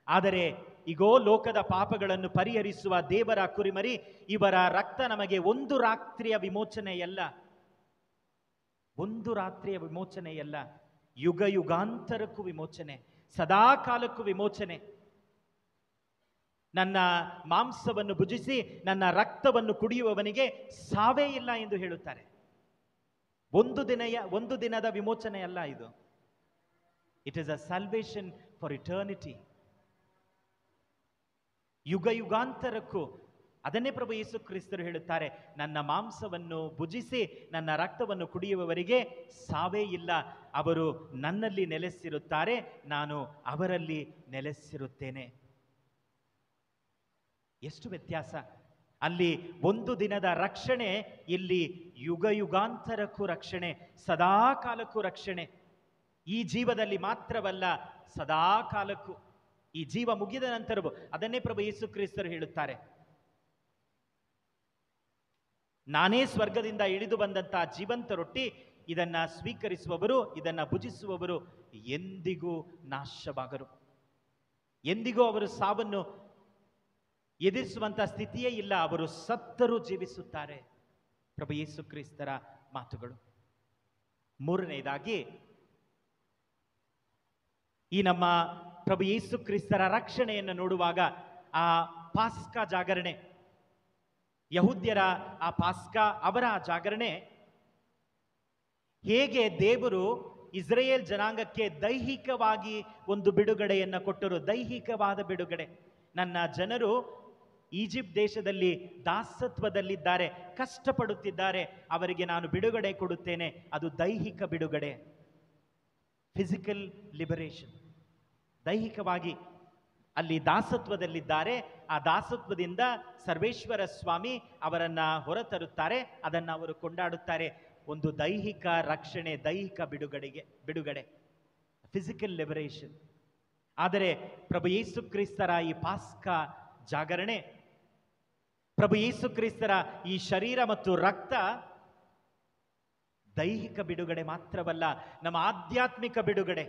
ಆದರೆ ಈಗೋ ಲೋಕದ ಪಾಪಗಳನ್ನು ಪರಿಹರಿಸುವ ದೇವರ ಕುರಿಮರಿ, ಇವರ ರಕ್ತ ನಮಗೆ ಒಂದು ರಾತ್ರಿಯ ವಿಮೋಚನೆಯಲ್ಲ, ಒಂದು ರಾತ್ರಿಯ ವಿಮೋಚನೆಯಲ್ಲ, ಯುಗ ಯುಗಾಂತರಕ್ಕೂ ವಿಮೋಚನೆ, ಸದಾ ಕಾಲಕ್ಕೂ ವಿಮೋಚನೆ. ನನ್ನ ಮಾಂಸವನ್ನು ಭುಜಿಸಿ ನನ್ನ ರಕ್ತವನ್ನು ಕುಡಿಯುವವನಿಗೆ ಸಾವೇ ಇಲ್ಲ ಎಂದು ಹೇಳುತ್ತಾರೆ. ಒಂದು ದಿನದ ವಿಮೋಚನೆ ಅಲ್ಲ ಇದು. It is a salvation for eternity, ಯುಗ ಯುಗಾಂತರಕ್ಕೂ. ಅದನ್ನೇ ಪ್ರಭು ಯೇಸು ಕ್ರಿಸ್ತರು ಹೇಳುತ್ತಾರೆ, ನನ್ನ ಮಾಂಸವನ್ನು ಭುಜಿಸಿ ನನ್ನ ರಕ್ತವನ್ನು ಕುಡಿಯುವವರಿಗೆ ಸಾವೇ ಇಲ್ಲ, ಅವರು ನನ್ನಲ್ಲಿ ನೆಲೆಸಿರುತ್ತಾರೆ, ನಾನು ಅವರಲ್ಲಿ ನೆಲೆಸಿರುತ್ತೇನೆ. ಎಷ್ಟು ವ್ಯತ್ಯಾಸ! ಅಲ್ಲಿ ಒಂದು ದಿನದ ರಕ್ಷಣೆ, ಇಲ್ಲಿ ಯುಗ ಯುಗಾಂತರಕ್ಕೂ ರಕ್ಷಣೆ, ಸದಾ ಕಾಲಕ್ಕೂ ರಕ್ಷಣೆ. ಈ ಜೀವದಲ್ಲಿ ಮಾತ್ರವಲ್ಲ, ಸದಾ ಕಾಲಕ್ಕೂ. ಈ ಜೀವ ಮುಗಿದ ನಂತರವೂ ಅದನ್ನೇ ಪ್ರಭು ಯೇಸು ಕ್ರಿಸ್ತರು ಹೇಳುತ್ತಾರೆ, ನಾನೇ ಸ್ವರ್ಗದಿಂದ ಇಳಿದು ಬಂದಂತಹ ಜೀವಂತ ರೊಟ್ಟಿ, ಇದನ್ನ ಸ್ವೀಕರಿಸುವವರು, ಇದನ್ನ ಭುಜಿಸುವವರು ಎಂದಿಗೂ ನಾಶವಾಗರು. ಎಂದಿಗೂ ಅವರು ಸಾವನ್ನು ಎದುರಿಸುವಂತಹ ಸ್ಥಿತಿಯೇ ಇಲ್ಲ, ಅವರು ಸತ್ತರೂ ಜೀವಿಸುತ್ತಾರೆ. ಪ್ರಭು ಯೇಸು ಕ್ರಿಸ್ತರ ಮಾತುಗಳು. ಮೂರನೆಯದಾಗಿ, ಈ ನಮ್ಮ ಪ್ರಭು ಯೇಸು ಕ್ರಿಸ್ತರ ರಕ್ಷಣೆಯನ್ನು ನೋಡುವಾಗ ಆ ಪಾಸ್ಕಾ ಜಾಗರಣೆ, ಯಹೂದ್ಯರ ಆ ಪಾಸ್ಕಾ, ಅವರ ಆ ಜಾಗರಣೆ, ಹೇಗೆ ದೇವರು ಇಸ್ರಾಯೇಲ್ ಜನಾಂಗಕ್ಕೆ ದೈಹಿಕವಾಗಿ ಒಂದು ಬಿಡುಗಡೆಯನ್ನು ಕೊಟ್ಟರು. ದೈಹಿಕವಾದ ಬಿಡುಗಡೆ. ನನ್ನ ಜನರು ಈಜಿಪ್ಟ್ ದೇಶದಲ್ಲಿ ದಾಸತ್ವದಲ್ಲಿದ್ದಾರೆ, ಕಷ್ಟಪಡುತ್ತಿದ್ದಾರೆ, ಅವರಿಗೆ ನಾನು ಬಿಡುಗಡೆ ಕೊಡುತ್ತೇನೆ. ಅದು ದೈಹಿಕ ಬಿಡುಗಡೆ, ಫಿಸಿಕಲ್ ಲಿಬರೇಷನ್. ದೈಹಿಕವಾಗಿ ಅಲ್ಲಿ ದಾಸತ್ವದಲ್ಲಿದ್ದಾರೆ, ಆ ದಾಸತ್ವದಿಂದ ಸರ್ವೇಶ್ವರ ಸ್ವಾಮಿ ಅವರನ್ನ ಹೊರತರುತ್ತಾರೆ, ಅದನ್ನು ಅವರು ಕೊಂಡಾಡುತ್ತಾರೆ. ಒಂದು ದೈಹಿಕ ರಕ್ಷಣೆ, ದೈಹಿಕ ಬಿಡುಗಡೆ, ಫಿಸಿಕಲ್ ಲಿಬರೇಷನ್. ಆದರೆ ಪ್ರಭು ಯೇಸು ಕ್ರಿಸ್ತರ ಈ ಪಾಸ್ಕಾ ಜಾಗರಣೆ, ಪ್ರಭು ಯೇಸು ಕ್ರಿಸ್ತರ ಈ ಶರೀರ ಮತ್ತು ರಕ್ತ ದೈಹಿಕ ಬಿಡುಗಡೆ ಮಾತ್ರವಲ್ಲ, ನಮ್ಮ ಆಧ್ಯಾತ್ಮಿಕ ಬಿಡುಗಡೆ.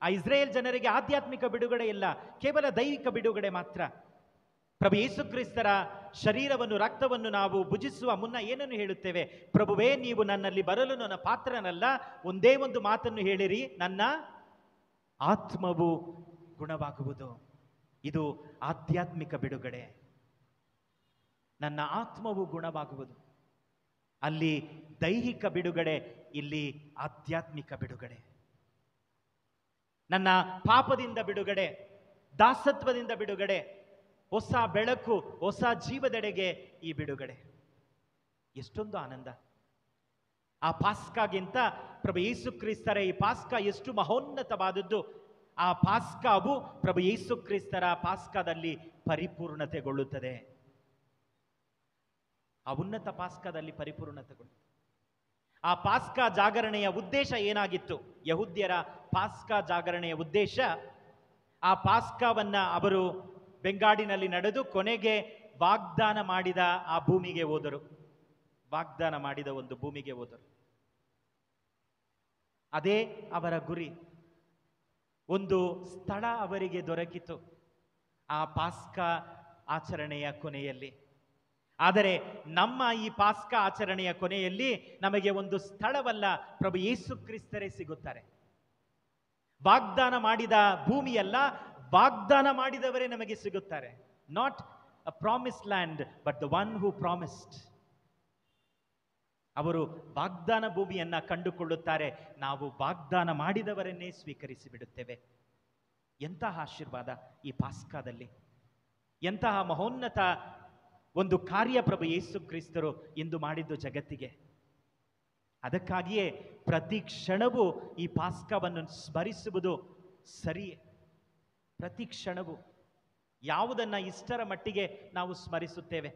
ಆ ಇಸ್ರೇಲ್ ಜನರಿಗೆ ಆಧ್ಯಾತ್ಮಿಕ ಬಿಡುಗಡೆ ಇಲ್ಲ, ಕೇವಲ ದೈಹಿಕ ಬಿಡುಗಡೆ ಮಾತ್ರ. ಪ್ರಭು ಯೇಸು ಕ್ರಿಸ್ತರ ಶರೀರವನ್ನು ರಕ್ತವನ್ನು ನಾವು ಭುಜಿಸುವ ಮುನ್ನ ಏನನ್ನು ಹೇಳುತ್ತೇವೆ? ಪ್ರಭುವೇ, ನೀವು ನನ್ನಲ್ಲಿ ಬರಲು ನನ್ನ ಪಾತ್ರನಲ್ಲ, ಒಂದೇ ಒಂದು ಮಾತನ್ನು ಹೇಳಿರಿ, ನನ್ನ ಆತ್ಮವು ಗುಣವಾಗುವುದು. ಇದು ಆಧ್ಯಾತ್ಮಿಕ ಬಿಡುಗಡೆ. ನನ್ನ ಆತ್ಮವು ಗುಣವಾಗುವುದು. ಅಲ್ಲಿ ದೈಹಿಕ ಬಿಡುಗಡೆ, ಇಲ್ಲಿ ಆಧ್ಯಾತ್ಮಿಕ ಬಿಡುಗಡೆ. ನನ್ನ ಪಾಪದಿಂದ ಬಿಡುಗಡೆ, ದಾಸತ್ವದಿಂದ ಬಿಡುಗಡೆ, ಹೊಸ ಬೆಳಕು, ಹೊಸ ಜೀವದೆಡೆಗೆ ಈ ಬಿಡುಗಡೆ. ಎಷ್ಟೊಂದು ಆನಂದ! ಆ ಪಾಸ್ಕಾಗಿಂತ ಪ್ರಭು ಯೇಸು ಕ್ರಿಸ್ತರ ಈ ಪಾಸ್ಕಾ ಎಷ್ಟು ಮಹೋನ್ನತವಾದದ್ದು. ಆ ಪಾಸ್ಕಾವು ಪ್ರಭು ಯೇಸು ಕ್ರಿಸ್ತರ ಪಾಸ್ಕಾದಲ್ಲಿ ಪರಿಪೂರ್ಣತೆಗೊಳ್ಳುತ್ತದೆ. ಆ ಉನ್ನತ ಪಾಸ್ಕಾದಲ್ಲಿ ಪರಿಪೂರ್ಣತೆಗೊಳ್ಳುತ್ತದೆ. ಆ ಪಾಸ್ಕಾ ಜಾಗರಣೆಯ ಉದ್ದೇಶ ಏನಾಗಿತ್ತು? ಯಹೂದ್ಯರ ಪಾಸ್ಕಾ ಜಾಗರಣೆಯ ಉದ್ದೇಶ, ಆ ಪಾಸ್ಕಾವನ್ನ ಅವರು ಬೆಂಗಾಡಿನಲ್ಲಿ ನಡೆದು ಕೊನೆಗೆ ವಾಗ್ದಾನ ಮಾಡಿದ ಆ ಭೂಮಿಗೆ ಹೋದರು. ವಾಗ್ದಾನ ಮಾಡಿದ ಒಂದು ಭೂಮಿಗೆ ಹೋದರು. ಅದೇ ಅವರ ಗುರಿ. ಒಂದು ಸ್ಥಳ ಅವರಿಗೆ ದೊರಕಿತು ಆ ಪಾಸ್ಕಾ ಆಚರಣೆಯ ಕೊನೆಯಲ್ಲಿ. ಆದರೆ ನಮ್ಮ ಈ ಪಾಸ್ಕಾ ಆಚರಣೆಯ ಕೊನೆಯಲ್ಲಿ ನಮಗೆ ಒಂದು ಸ್ಥಳವಲ್ಲ, ಪ್ರಭು ಯೇಸು ಕ್ರಿಸ್ತರೇ ಸಿಗುತ್ತಾರೆ. ವಾಗ್ದಾನ ಮಾಡಿದ ಭೂಮಿಯಲ್ಲ, ವಾಗ್ದಾನ ಮಾಡಿದವರೇ ನಮಗೆ ಸಿಗುತ್ತಾರೆ. Not a promise land but the one who promised. ಅವರು ವಾಗ್ದಾನ ಭೂಮಿಯನ್ನ ಕಂಡುಕೊಳ್ಳುತ್ತಾರೆ. ನಾವು ವಾಗ್ದಾನ ಮಾಡಿದವರನ್ನೇ ಸ್ವೀಕರಿಸಿ ಬಿಡುತ್ತೇವೆ. ಎಂತಹ ಆಶೀರ್ವಾದ ಈ ಪಾಸ್ಕಾದಲ್ಲಿ! ಎಂತಹ ಮಹೋನ್ನತ ಒಂದು ಕಾರ್ಯ ಪ್ರಭು ಯೇಸು ಕ್ರಿಸ್ತರು ಇಂದು ಮಾಡಿದ್ದು ಜಗತ್ತಿಗೆ. ಅದಕ್ಕಾಗಿಯೇ ಪ್ರತಿ ಕ್ಷಣವೂ ಈ ಪಾಸ್ಕವನ್ನು ಸ್ಮರಿಸುವುದು ಸರಿಯೇ. ಪ್ರತಿ ಕ್ಷಣವೂ ಯಾವುದನ್ನ ಇಷ್ಟರ ಮಟ್ಟಿಗೆ ನಾವು ಸ್ಮರಿಸುತ್ತೇವೆ?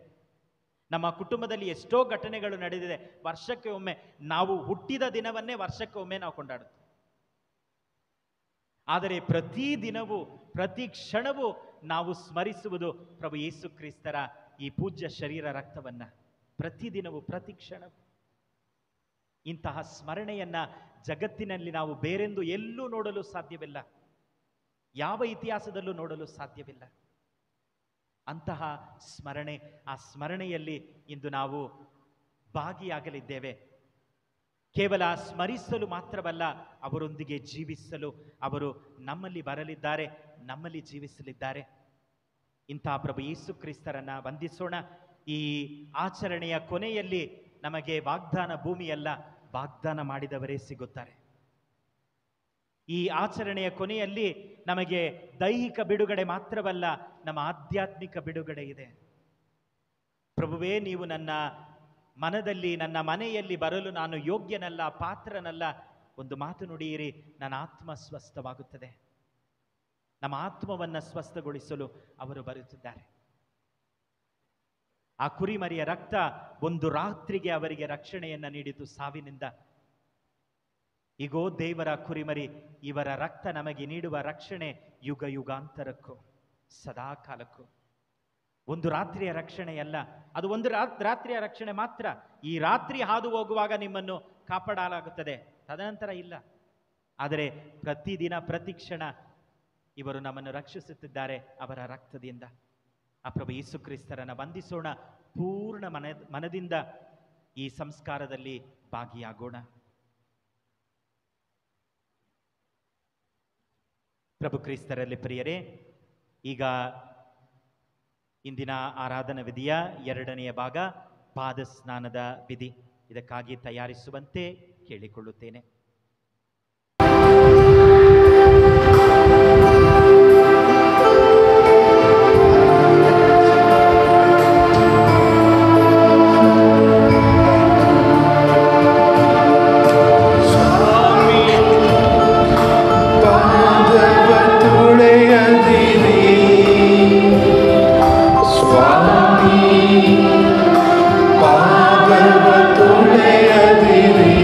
ನಮ್ಮ ಕುಟುಂಬದಲ್ಲಿ ಎಷ್ಟೋ ಘಟನೆಗಳು ನಡೆದಿದೆ. ವರ್ಷಕ್ಕೆ ಒಮ್ಮೆ, ನಾವು ಹುಟ್ಟಿದ ದಿನವನ್ನೇ ವರ್ಷಕ್ಕೆ ಒಮ್ಮೆ ನಾವು ಕೊಂಡಾಡುತ್ತೇವೆ. ಆದರೆ ಪ್ರತಿ ದಿನವೂ ಪ್ರತಿ ಕ್ಷಣವೂ ನಾವು ಸ್ಮರಿಸುವುದು ಪ್ರಭು ಯೇಸು ಕ್ರಿಸ್ತರ ಈ ಪೂಜ್ಯ ಶರೀರ ರಕ್ತವನ್ನ. ಪ್ರತಿದಿನವೂ ಪ್ರತಿ ಕ್ಷಣವೂ ಇಂತಹ ಸ್ಮರಣೆಯನ್ನ ಜಗತ್ತಿನಲ್ಲಿ ನಾವು ಬೇರೆಂದು ಎಲ್ಲೂ ನೋಡಲು ಸಾಧ್ಯವಿಲ್ಲ. ಯಾವ ಇತಿಹಾಸದಲ್ಲೂ ನೋಡಲು ಸಾಧ್ಯವಿಲ್ಲ. ಅಂತಹ ಸ್ಮರಣೆ, ಆ ಸ್ಮರಣೆಯಲ್ಲಿ ಇಂದು ನಾವು ಭಾಗಿಯಾಗಲಿದ್ದೇವೆ. ಕೇವಲ ಸ್ಮರಿಸಲು ಮಾತ್ರವಲ್ಲ, ಅವರೊಂದಿಗೆ ಜೀವಿಸಲು ಅವರು ನಮ್ಮಲ್ಲಿ ಬರಲಿದ್ದಾರೆ, ನಮ್ಮಲ್ಲಿ ಜೀವಿಸಲಿದ್ದಾರೆ. ಇಂತಹ ಪ್ರಭು ಯೇಸು ಕ್ರಿಸ್ತರನ್ನ ವಂದಿಸೋಣ. ಈ ಆಚರಣೆಯ ಕೊನೆಯಲ್ಲಿ ನಮಗೆ ವಾಗ್ದಾನ ಭೂಮಿಯಲ್ಲ, ವಾಗ್ದಾನ ಮಾಡಿದವರೇ ಸಿಗುತ್ತಾರೆ. ಈ ಆಚರಣೆಯ ಕೊನೆಯಲ್ಲಿ ನಮಗೆ ದೈಹಿಕ ಬಿಡುಗಡೆ ಮಾತ್ರವಲ್ಲ, ನಮ್ಮ ಆಧ್ಯಾತ್ಮಿಕ ಬಿಡುಗಡೆ ಇದೆ. ಪ್ರಭುವೇ, ನೀವು ನನ್ನ ಮನದಲ್ಲಿ, ನನ್ನ ಮನೆಯಲ್ಲಿ ಬರಲು ನಾನು ಯೋಗ್ಯನಲ್ಲ, ಪಾತ್ರನಲ್ಲ, ಒಂದು ಮಾತು ನುಡಿಯಿರಿ, ನನ್ನ ಆತ್ಮ ಸ್ವಸ್ಥವಾಗುತ್ತದೆ. ನಮ್ಮ ಆತ್ಮವನ್ನು ಸ್ವಸ್ಥಗೊಳಿಸಲು ಅವರು ಬರುತ್ತಿದ್ದಾರೆ. ಆ ಕುರಿಮರಿಯ ರಕ್ತ ಒಂದು ರಾತ್ರಿಗೆ ಅವರಿಗೆ ರಕ್ಷಣೆಯನ್ನ ನೀಡಿತು ಸಾವಿನಿಂದ. ಈಗೋ ದೇವರ ಕುರಿಮರಿ, ಇವರ ರಕ್ತ ನಮಗೆ ನೀಡುವ ರಕ್ಷಣೆ ಯುಗ ಯುಗಾಂತರಕ್ಕೂ ಸದಾ ಕಾಲಕ್ಕೂ. ಒಂದು ರಾತ್ರಿಯ ರಕ್ಷಣೆಯಲ್ಲ, ಅದು ಒಂದು ರಾತ್ರಿಯ ರಕ್ಷಣೆ ಮಾತ್ರ. ಈ ರಾತ್ರಿ ಹಾದು ಹೋಗುವಾಗ ನಿಮ್ಮನ್ನು ಕಾಪಾಡಲಾಗುತ್ತದೆ, ತದನಂತರ ಇಲ್ಲ. ಆದರೆ ಪ್ರತಿದಿನ ಪ್ರತಿ ಕ್ಷಣ ಇವರು ನಮ್ಮನ್ನು ರಕ್ಷಿಸುತ್ತಿದ್ದಾರೆ ಅವರ ರಕ್ತದಿಂದ. ಆ ಪ್ರಭು ಯೇಸು ಕ್ರಿಸ್ತರನ್ನ ವಂದಿಸೋಣ. ಪೂರ್ಣ ಮನದಿಂದ ಈ ಸಂಸ್ಕಾರದಲ್ಲಿ ಭಾಗಿಯಾಗೋಣ. ಪ್ರಭು ಕ್ರಿಸ್ತರಲ್ಲಿ ಪ್ರಿಯರೇ, ಈಗ ಇಂದಿನ ಆರಾಧನಾ ವಿಧಿಯ ಎರಡನೆಯ ಭಾಗ, ಪಾದ ಸ್ನಾನದ ವಿಧಿ. ಇದಕ್ಕಾಗಿ ತಯಾರಿಸುವಂತೆ ಕೇಳಿಕೊಳ್ಳುತ್ತೇನೆ. ಪಾದವ ತುಳೆಯದಿರಿ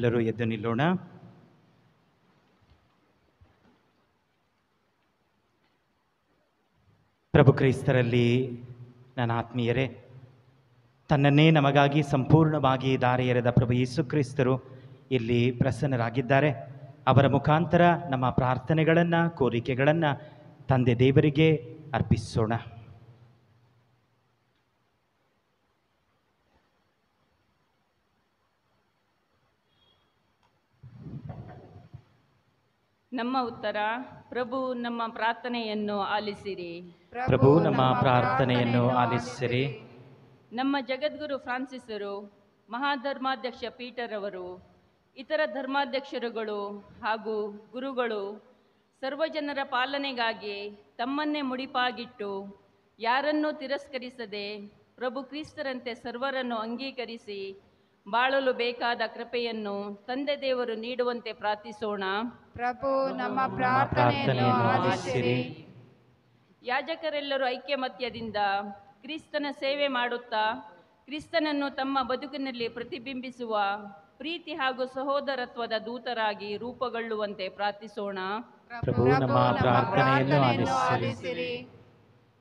ಎಲ್ಲರೂ ಎದ್ದು ನಿಲ್ಲೋಣ. ಪ್ರಭು ಕ್ರೈಸ್ತರಲ್ಲಿ ನನ್ನ ಆತ್ಮೀಯರೇ, ತನ್ನನ್ನೇ ನಮಗಾಗಿ ಸಂಪೂರ್ಣವಾಗಿ ದಾರಿ ಎರೆದ ಪ್ರಭು ಯೇಸು ಕ್ರಿಸ್ತರು ಇಲ್ಲಿ ಪ್ರಸನ್ನರಾಗಿದ್ದಾರೆ. ಅವರ ಮುಖಾಂತರ ನಮ್ಮ ಪ್ರಾರ್ಥನೆಗಳನ್ನು, ಕೋರಿಕೆಗಳನ್ನು ತಂದೆ ದೇವರಿಗೆ ಅರ್ಪಿಸೋಣ. ನಮ್ಮ ಉತ್ತರ: ಪ್ರಭು ನಮ್ಮ ಪ್ರಾರ್ಥನೆಯನ್ನು ಆಲಿಸಿರಿ. ಪ್ರಭು ನಮ್ಮ ಪ್ರಾರ್ಥನೆಯನ್ನು ಆಲಿಸಿರಿ. ನಮ್ಮ ಜಗದ್ಗುರು ಫ್ರಾನ್ಸಿಸರು, ಮಹಾಧರ್ಮಾಧ್ಯಕ್ಷ ಪೀಟರ್ ಅವರು, ಇತರ ಧರ್ಮಾಧ್ಯಕ್ಷರುಗಳು ಹಾಗೂ ಗುರುಗಳು ಸರ್ವಜನರ ಪಾಲನೆಗಾಗಿ ತಮ್ಮನ್ನೇ ಮುಡಿಪಾಗಿಟ್ಟು ಯಾರನ್ನೂ ತಿರಸ್ಕರಿಸದೆ ಪ್ರಭು ಕ್ರಿಸ್ತರಂತೆ ಸರ್ವರನ್ನು ಅಂಗೀಕರಿಸಿ ಬಾಳಲು ಬೇಕಾದ ಕೃಪೆಯನ್ನು ತಂದೆ ದೇವರು ನೀಡುವಂತೆ ಪ್ರಾರ್ಥಿಸೋಣ. ಪ್ರಭು ನಮ್ಮ ಪ್ರಾರ್ಥನೆಯನ್ನು ಆಲಿಸಿರಿ. ಯಾಜಕರೆಲ್ಲರೂ ಐಕ್ಯಮತ್ಯದಿಂದ ಕ್ರಿಸ್ತನ ಸೇವೆ ಮಾಡುತ್ತಾ ಕ್ರಿಸ್ತನನ್ನು ತಮ್ಮ ಬದುಕಿನಲ್ಲಿ ಪ್ರತಿಬಿಂಬಿಸುವ ಪ್ರೀತಿ ಹಾಗೂ ಸಹೋದರತ್ವದ ದೂತರಾಗಿ ರೂಪುಗೊಳ್ಳುವಂತೆ ಪ್ರಾರ್ಥಿಸೋಣ. ಪ್ರಭು ನಮ್ಮ ಪ್ರಾರ್ಥನೆಯನ್ನು ಆಲಿಸಿರಿ.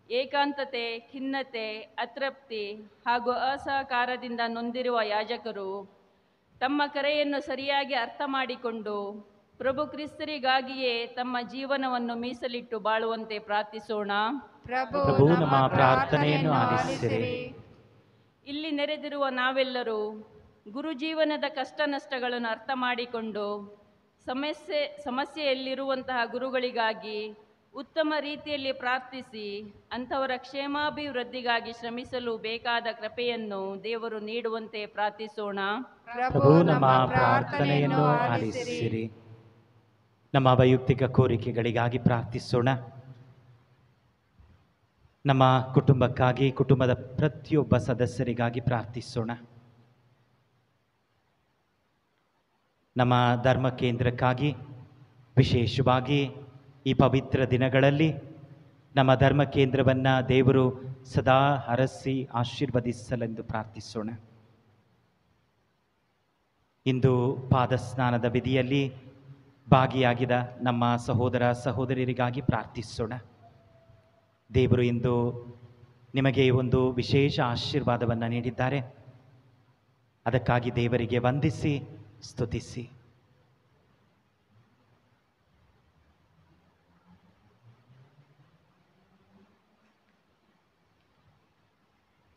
ಏಕಾಂತತೆ, ಖಿನ್ನತೆ, ಅತೃಪ್ತಿ ಹಾಗೂ ಅಸಹಕಾರದಿಂದ ನೊಂದಿರುವ ಯಾಜಕರು ತಮ್ಮ ಕರೆಯನ್ನು ಸರಿಯಾಗಿ ಅರ್ಥ ಮಾಡಿಕೊಂಡು ಪ್ರಭು ಕ್ರಿಸ್ತರಿಗಾಗಿಯೇ ತಮ್ಮ ಜೀವನವನ್ನು ಮೀಸಲಿಟ್ಟು ಬಾಳುವಂತೆ ಪ್ರಾರ್ಥಿಸೋಣ. ಪ್ರಭು ನಮ್ಮ ಪ್ರಾರ್ಥನೆಯನ್ನು ಆಲಿಸಿರಿ. ಇಲ್ಲಿ ನೆರೆದಿರುವ ನಾವೆಲ್ಲರೂ ಗುರು ಜೀವನದ ಕಷ್ಟ ನಷ್ಟಗಳನ್ನು ಅರ್ಥ ಮಾಡಿಕೊಂಡು ಸಮಸ್ಯೆಯಲ್ಲಿರುವಂತಹ ಗುರುಗಳಿಗಾಗಿ ಉತ್ತಮ ರೀತಿಯಲ್ಲಿ ಪ್ರಾರ್ಥಿಸಿ ಅಂಥವರ ಕ್ಷೇಮಾಭಿವೃದ್ಧಿಗಾಗಿ ಶ್ರಮಿಸಲು ಬೇಕಾದ ಕೃಪೆಯನ್ನು ದೇವರು ನೀಡುವಂತೆ ಪ್ರಾರ್ಥಿಸೋಣ. ಪ್ರಭು ನಮ್ಮ ಪ್ರಾರ್ಥನೆಯನ್ನು ಆಲಿಸಿರಿ. ನಮ್ಮ ವೈಯಕ್ತಿಕ ಕೋರಿಕೆಗಳಿಗಾಗಿ ಪ್ರಾರ್ಥಿಸೋಣ. ನಮ್ಮ ಕುಟುಂಬಕ್ಕಾಗಿ, ಕುಟುಂಬದ ಪ್ರತಿಯೊಬ್ಬ ಸದಸ್ಯರಿಗಾಗಿ ಪ್ರಾರ್ಥಿಸೋಣ. ನಮ್ಮ ಧರ್ಮ ಕೇಂದ್ರಕ್ಕಾಗಿ, ವಿಶೇಷವಾಗಿ ಈ ಪವಿತ್ರ ದಿನಗಳಲ್ಲಿ ನಮ್ಮ ಧರ್ಮ ಕೇಂದ್ರವನ್ನು ದೇವರು ಸದಾ ಹರಸಿ ಆಶೀರ್ವದಿಸಲೆಂದು ಪ್ರಾರ್ಥಿಸೋಣ. ಇಂದು ಪಾದಸ್ನಾನದ ವಿಧಿಯಲ್ಲಿ ಭಾಗಿಯಾಗಿದ ನಮ್ಮ ಸಹೋದರ ಸಹೋದರಿಯರಿಗಾಗಿ ಪ್ರಾರ್ಥಿಸೋಣ. ದೇವರು ಇಂದು ನಿಮಗೆ ಒಂದು ವಿಶೇಷ ಆಶೀರ್ವಾದವನ್ನು ನೀಡಿದ್ದಾರೆ. ಅದಕ್ಕಾಗಿ ದೇವರಿಗೆ ವಂದಿಸಿ ಸ್ತುತಿಸಿ.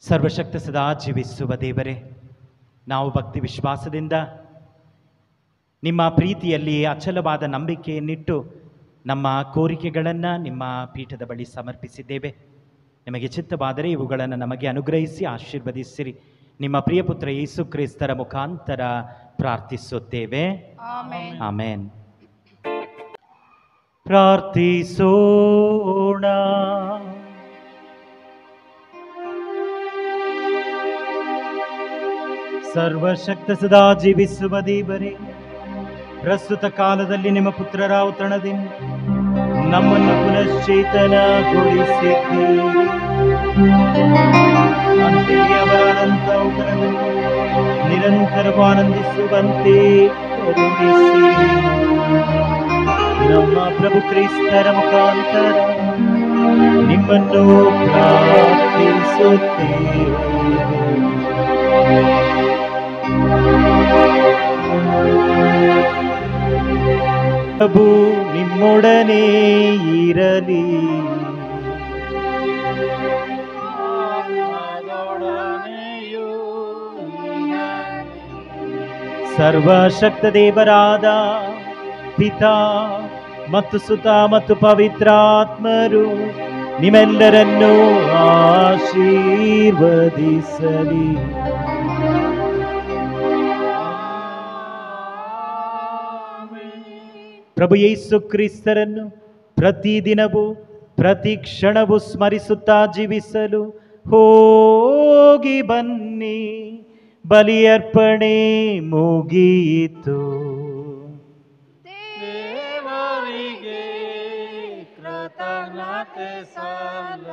ಸರ್ವಶಕ್ತ ಸದಾ ಜೀವಿಸುವ ದೇವರೇ, ನಾವು ಭಕ್ತಿ ವಿಶ್ವಾಸದಿಂದ ನಿಮ್ಮ ಪ್ರೀತಿಯಲ್ಲಿ ಅಚಲವಾದ ನಂಬಿಕೆಯನ್ನಿಟ್ಟು ನಮ್ಮ ಕೋರಿಕೆಗಳನ್ನು ನಿಮ್ಮ ಪೀಠದ ಬಳಿ ಸಮರ್ಪಿಸಿದ್ದೇವೆ. ನಿಮಗೆ ಚಿತ್ತವಾದರೆ ಇವುಗಳನ್ನು ನಮಗೆ ಅನುಗ್ರಹಿಸಿ ಆಶೀರ್ವದಿಸಿರಿ. ನಿಮ್ಮ ಪ್ರಿಯಪುತ್ರ ಯೇಸು ಕ್ರಿಸ್ತರ ಮುಖಾಂತರ ಪ್ರಾರ್ಥಿಸುತ್ತೇವೆ. ಆಮೆನ್. ಪ್ರಾರ್ಥಿಸೋಣ. ಸರ್ವಶಕ್ತ ಸದಾ ಜೀವಿಸುವ ದೇವರೇ, ಪ್ರಸ್ತುತ ಕಾಲದಲ್ಲಿ ನಿಮ್ಮ ಪುತ್ರರ ಔತಣದಿಂದ ನಮ್ಮನ್ನು ಪುನಶ್ಚೇತನಗೊಳಿಸಿದ್ದೀರಿ. ಅಂತೆಯೇ ಅವರ ಅನಂತ ಔತಣದಲ್ಲಿ ನಿರಂತರವೂ ಆನಂದಿಸುವಂತೆ ಕರುಣಿಸಿರಿ. ನಮ್ಮ ಪ್ರಭು ಕ್ರಿಸ್ತರ ಮುಖಾಂತರ ನಿಮ್ಮನ್ನು ಪ್ರಾರ್ಥಿಸುತ್ತೇವೆ. ಪ್ರಭು ನಿಮ್ಮೊಡನೆ ಇರಲಿ. ಸರ್ವಶಕ್ತ ದೇವರಾದ ಪಿತಾ ಮತ್ತು ಸುತ ಮತ್ತು ಪವಿತ್ರಾತ್ಮರು ನಿಮ್ಮೆಲ್ಲರನ್ನೂ ಆಶೀರ್ವದಿಸಲಿ. ಪ್ರಭು ಯೇಸು ಕ್ರಿಸ್ತರನ್ನು ಪ್ರತಿದಿನವೂ ಪ್ರತಿ ಕ್ಷಣವೂ ಸ್ಮರಿಸುತ್ತಾ ಜೀವಿಸಲು ಹೋಗಿ ಬನ್ನಿ. ಬಲಿಯರ್ಪಣೆ ಮುಗಿಯಿತು. ದೇವರಿಗೆ ಕೃತಜ್ಞತೆ ಸಲ್ಲ.